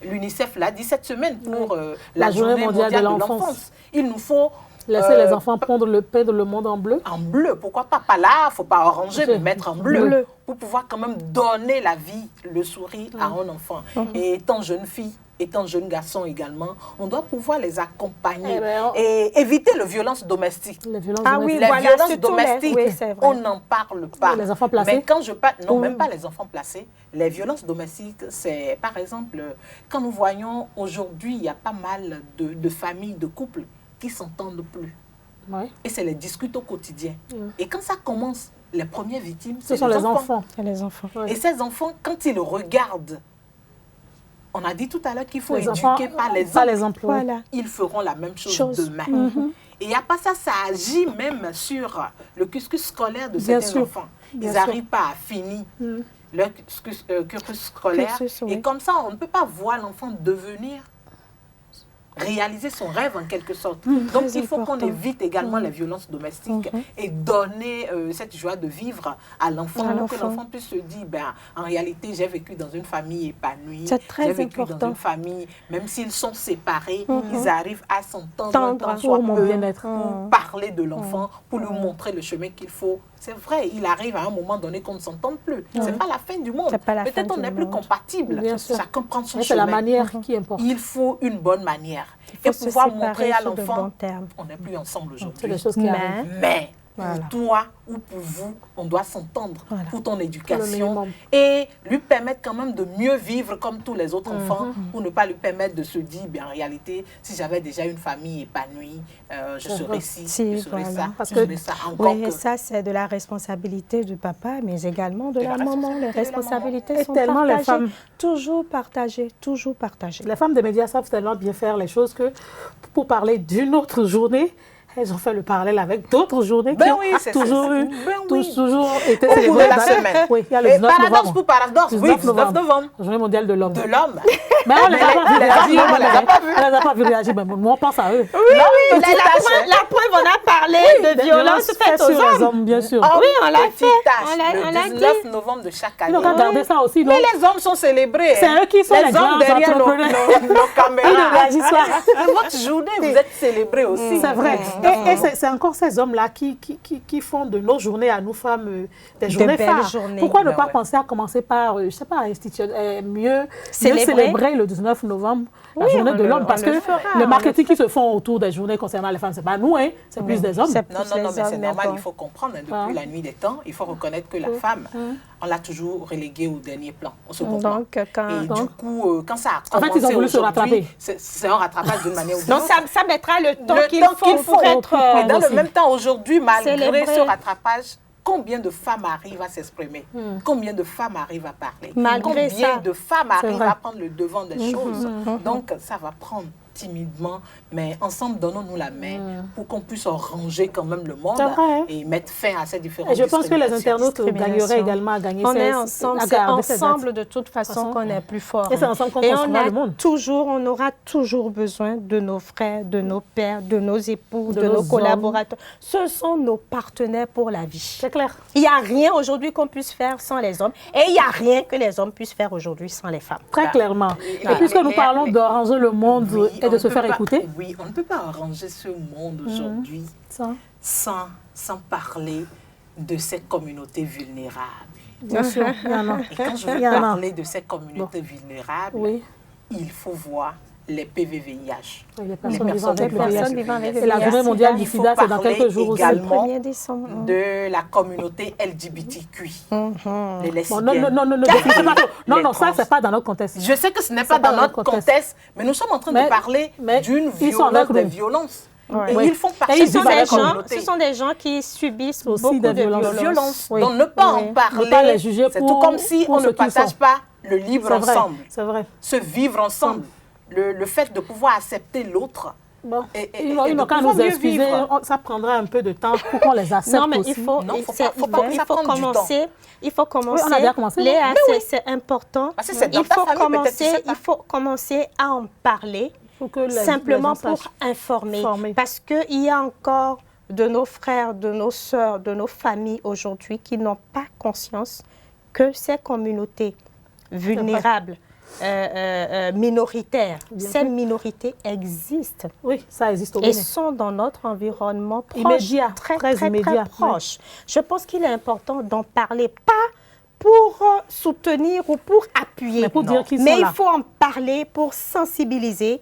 l'UNICEF l'a dit cette semaine pour la Journée mondiale de l'enfance. Il nous faut... Laisser les enfants peindre le monde en bleu. En bleu, pourquoi pas? Pas là, il ne faut pas oranger, mais mettre en bleu. Pour pouvoir quand même donner la vie, le sourire à un enfant. Et étant jeune fille, étant jeune garçon également, on doit pouvoir les accompagner et éviter les violences domestiques. Les violences domestiques, on n'en parle pas. Les enfants placés? Mais quand je parle, non, même pas les enfants placés. Les violences domestiques, c'est par exemple, quand nous voyons aujourd'hui, il y a pas mal de familles, de couples qui ne s'entendent plus. Et c'est les discutes au quotidien. Et quand ça commence, les premières victimes, ce sont les enfants. Et ces enfants, quand ils regardent, on a dit tout à l'heure qu'il faut éduquer par les emplois. Ils feront la même chose demain. Et il n'y a pas ça, ça agit même sur le cursus scolaire de certains enfants. Ils n'arrivent pas à finir leur cursus scolaire. Et comme ça, on ne peut pas voir l'enfant devenir réaliser son rêve en quelque sorte. Donc il faut qu'on évite également les violences domestiques et donner cette joie de vivre à l'enfant pour que l'enfant puisse se dire, en réalité j'ai vécu dans une famille épanouie, j'ai vécu dans une famille, même s'ils sont séparés, ils arrivent à s'entendre pour parler de l'enfant, pour lui montrer le chemin qu'il faut. C'est vrai, il arrive à un moment donné qu'on ne s'entende plus. C'est pas la fin du monde. Peut-être on n'est plus compatible. Chacun prend son chemin. C'est la manière qui importe. Il faut une bonne manière. Et pouvoir montrer à l'enfant, on n'est plus ensemble aujourd'hui. C'est des choses qui arrivent. Mais pour toi ou pour vous, on doit s'entendre pour ton éducation et lui permettre quand même de mieux vivre comme tous les autres enfants, pour ne pas lui permettre de se dire, en réalité, si j'avais déjà une famille épanouie, je serais ci, je serais ça, je serais ça. Et ça, c'est de la responsabilité du papa, mais également de la maman. Les responsabilités sont partagées, toujours partagées, toujours partagées. Les femmes des médias savent tellement bien faire les choses que pour parler d'une autre journée, elles ont fait le parallèle avec d'autres journées qui ont toujours eu, toujours été célébrées la semaine. Oui, il y a le 19 novembre. Pour paradoxe, 19 novembre. Journée mondiale de l'homme. De l'homme. Mais on ne les a pas vu réagir. On ne les a pas vu réagir, mais moi, on pense à eux. Oui, la preuve, on a parlé de violences faites aux hommes. Bien sûr. Oui, on l'a fait. Le 19 novembre de chaque année. Ils ont regardé ça aussi. Mais les hommes sont célébrés. C'est eux qui sont les grands entrepreneurs. nos caméras. Ils ne réagissent pas. Votre journée, vous êtes célébrés aussi. C'est vrai. Et c'est encore ces hommes-là qui font de nos journées à nous femmes des journées phares. Pourquoi ne pas penser à commencer par, je ne sais pas, mieux célébrer le 19 novembre, la journée de l'homme, parce que les marketing qui se font autour des journées concernant les femmes, ce n'est pas nous, hein, c'est plus des hommes. Non, mais c'est normal, il faut comprendre, depuis la nuit des temps, il faut reconnaître que la femme, on l'a toujours reléguée au dernier plan, au second plan. Du coup, quand ça a commencé, en fait, ils ont voulu se rattraper. C'est un rattrapage d'une manière ou d'une autre. Donc, ça mettra le temps qu'il faut pour être... Mais dans le même temps, aujourd'hui, malgré ce rattrapage, combien de femmes arrivent à s'exprimer? Combien de femmes arrivent à parler? Combien de femmes arrivent à prendre le devant des choses? Donc, ça va prendre timidement, mais ensemble, donnons-nous la main pour qu'on puisse ranger quand même le monde et mettre fin à ces différentes discriminations. Et je pense que les internautes gagneraient également à gagner. On est ensemble, c'est ensemble de toute façon qu'on est plus fort. Et c'est ensemble qu'on construira le monde. On aura toujours besoin de nos frères, de nos pères, de nos époux, de nos collaborateurs. Ce sont nos partenaires pour la vie. C'est clair. Il n'y a rien aujourd'hui qu'on puisse faire sans les hommes et il n'y a rien que les hommes puissent faire aujourd'hui sans les femmes. Très clairement. Et puisque nous parlons d'arranger le monde et de se faire écouter. Oui, on ne peut pas arranger ce monde aujourd'hui sans parler de ces communautés vulnérables. Bien sûr, il y en a. Et quand je veux parler de ces communautés vulnérables, il faut voir les PVVIH. Oui, les personnes vivant avec le VIH. Et la journée mondiale du sida, c'est dans quelques jours aussi. Également de la communauté LGBTQI. Les lesbiennes. Non, ça, c'est pas dans notre contexte. Je sais que ce n'est pas dans notre contexte, mais nous sommes en train de parler d'une violence, des violences. Et ils font partie de la communauté. Ce sont des gens qui subissent beaucoup de violences. Donc ne pas en parler, c'est tout comme si on ne partage pas le vivre ensemble. C'est vrai. Se vivre ensemble. Le fait de pouvoir accepter l'autre. Bon. Ils n'ont qu'à nous excuser, ça prendra un peu de temps pour qu'on les accepte. Non, mais aussi. il faut commencer. Il faut commencer. Oui, on a déjà commencé. Léa, c'est important. Il faut commencer à en parler simplement pour informer. Parce qu'il y a encore de nos frères, de nos sœurs, de nos familles aujourd'hui qui n'ont pas conscience que ces communautés vulnérables, minoritaires. Ces minorités existent. Oui, ça existe au Bénin. Et sont dans notre environnement proche, immédiat, très proche. Oui. Je pense qu'il est important d'en parler, pas pour soutenir ou pour appuyer, mais il faut en parler pour sensibiliser,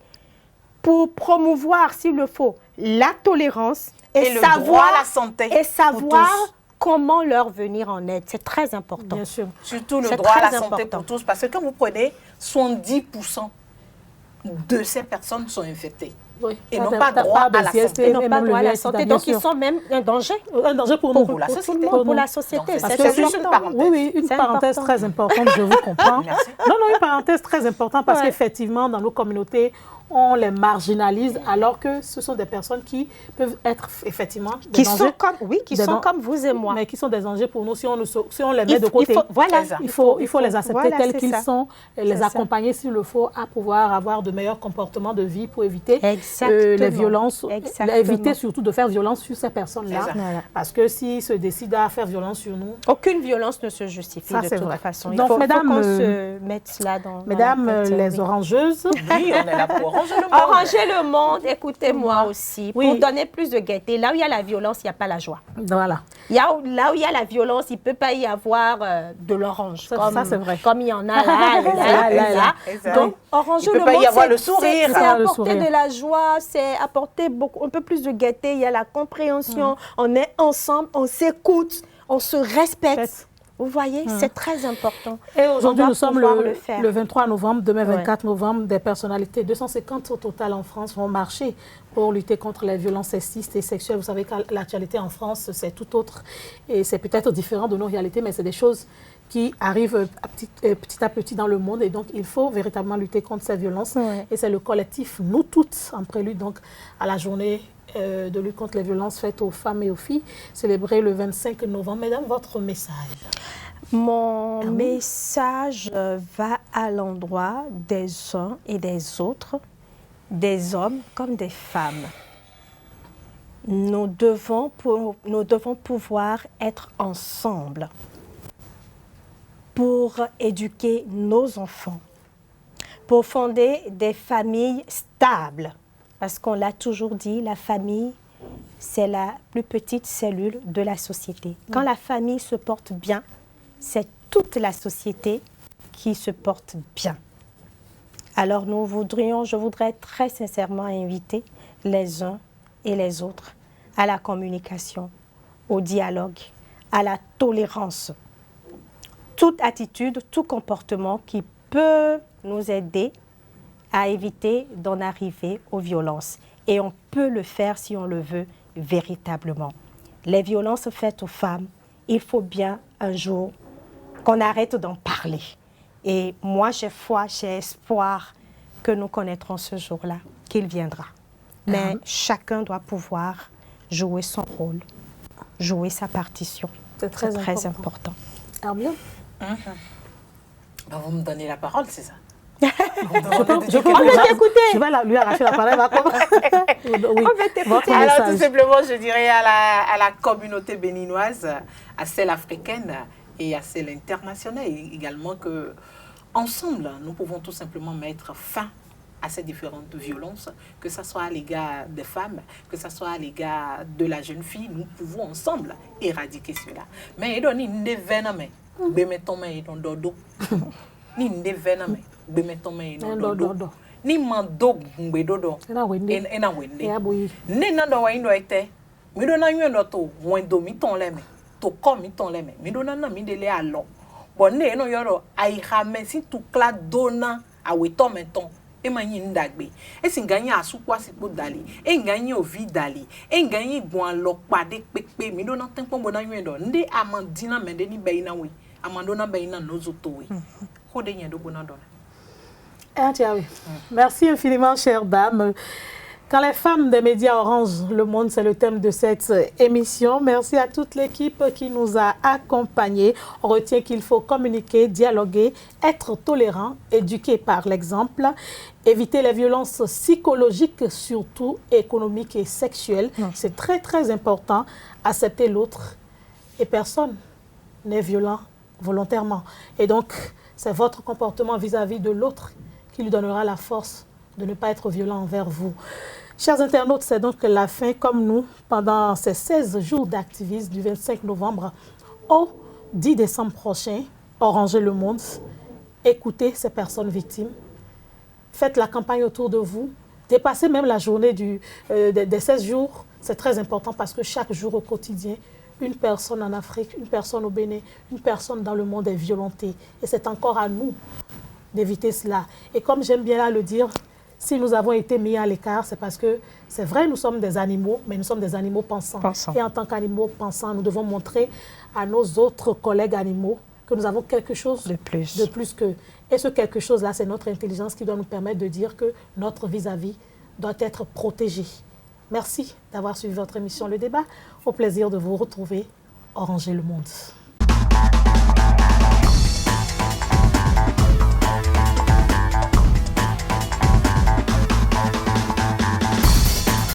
pour promouvoir, s'il le faut, la tolérance et le droit à la santé et savoir comment leur venir en aide. C'est très important. Bien sûr. Surtout le droit à la santé pour tous. Parce que quand vous prenez 70% de ces personnes sont infectées. Oui. Et n'ont pas droit à la santé. Ils n'ont pas droit à la santé. Donc, ils sont même un danger. Un danger pour nous. Pour la société. Pour la société. C'est juste une parenthèse. Oui, une parenthèse très importante, je vous comprends. Merci. Non, une parenthèse très importante parce qu'effectivement, dans nos communautés, on les marginalise alors que ce sont des personnes qui peuvent être effectivement des dangers. Qui sont comme vous et moi. Mais qui sont des dangers pour nous si on les met de côté. Il faut les accepter tels qu'ils sont, les accompagner s'il le faut à pouvoir avoir de meilleurs comportements de vie pour éviter les violences, éviter surtout de faire violence sur ces personnes-là. Parce que s'ils se décident à faire violence sur nous... Aucune violence ne se justifie de toute façon. Donc, mesdames, qu'on se mette cela dans... Mesdames les orangeuses... Oui, on est là pour arranger le monde, écoutez-moi aussi, pour donner plus de gaieté. Là où il y a la violence, il n'y a pas la joie. Voilà. Là où il y a la violence, il ne peut pas y avoir de l'orange. Ça, c'est vrai. Comme il y en a là. Donc, arranger le monde, c'est apporter de la joie, c'est apporter un peu plus de gaieté. Il y a la compréhension, on est ensemble, on s'écoute, on se respecte. Vous voyez, c'est très important. Et aujourd'hui, nous sommes le 23 novembre, demain 24 novembre, des personnalités, 250 au total en France, vont marcher pour lutter contre les violences sexistes et sexuelles. Vous savez que l'actualité en France, c'est tout autre. Et c'est peut-être différent de nos réalités, mais c'est des choses qui arrivent petit à petit dans le monde. Et donc, il faut véritablement lutter contre ces violences. Et c'est le collectif, nous toutes, en prélude donc, à la journée de lutte contre les violences faites aux femmes et aux filles, célébrée le 25 novembre. Mesdames, votre message? Mon message va à l'endroit des uns et des autres, des hommes comme des femmes. Nous devons pouvoir être ensemble pour éduquer nos enfants, pour fonder des familles stables. Parce qu'on l'a toujours dit, la famille c'est la plus petite cellule de la société. Quand la famille se porte bien, c'est toute la société qui se porte bien. Alors je voudrais très sincèrement inviter les uns et les autres à la communication, au dialogue, à la tolérance. Toute attitude, tout comportement qui peut nous aider à éviter d'en arriver aux violences. Et on peut le faire si on le veut véritablement. Les violences faites aux femmes, il faut bien un jour qu'on arrête d'en parler. Et moi, j'ai foi, j'ai espoir que nous connaîtrons ce jour-là, qu'il viendra. Mais chacun doit pouvoir jouer son rôle, jouer sa partition. C'est très important. Hermione? Vous me donnez la parole, c'est ça? On va t'écouter. Je vais lui arracher la parole. Oui. On va t'écouter. Alors, tout simplement, je dirais à la communauté béninoise, à celle africaine et à celle internationale également que, ensemble, nous pouvons tout simplement mettre fin à ces différentes violences, que ce soit à l'égard des femmes, que ce soit à l'égard de la jeune fille, nous pouvons ensemble éradiquer cela. Mais il donne une dévenomment, bemettons dans dodo. Ni dévenomment, bemettons dans dodo. Ni mando ngbedodo. Ena wende. Ne na do wa indo ete. Mi do na nyo to wendo mi ton leme. To kom mi ton leme. Mi do na mi dele alo. Bon ne no yoro ai xame si tu kla dona awe to menton. E manyi ndagbe. E si ganyi asukwa si po dali. E ganyi ovi dali. E ganyi gwan lo pade pepe. Mi do na tempo bona nyo ndo. Nde amandina mende ni beina we. Amandona beina nozo to we. Kode nyendo bona dona. Merci infiniment, chère dame. Quand les femmes des médias Orange Le Monde, c'est le thème de cette émission. Merci à toute l'équipe qui nous a accompagnés. On retient qu'il faut communiquer, dialoguer, être tolérant, éduquer par l'exemple, éviter les violences psychologiques, surtout économiques et sexuelles. C'est très, très important. Accepter l'autre et personne n'est violent volontairement. Et donc, c'est votre comportement vis-à-vis de l'autre qui lui donnera la force de ne pas être violent envers vous. Chers internautes, c'est donc la fin, comme nous, pendant ces 16 jours d'activisme du 25 novembre au 10 décembre prochain, Oranger le monde, écoutez ces personnes victimes, faites la campagne autour de vous, dépassez même la journée des 16 jours, c'est très important parce que chaque jour au quotidien, une personne en Afrique, une personne au Bénin, une personne dans le monde est violentée. Et c'est encore à nous d'éviter cela. Et comme j'aime bien là le dire, si nous avons été mis à l'écart, c'est parce que c'est vrai, nous sommes des animaux, mais nous sommes des animaux pensants. Et en tant qu'animaux pensants, nous devons montrer à nos autres collègues animaux que nous avons quelque chose de plus qu'eux. Et ce quelque chose-là, c'est notre intelligence qui doit nous permettre de dire que notre vis-à-vis doit être protégé. Merci d'avoir suivi votre émission Le Débat. Au plaisir de vous retrouver. Oranger le monde.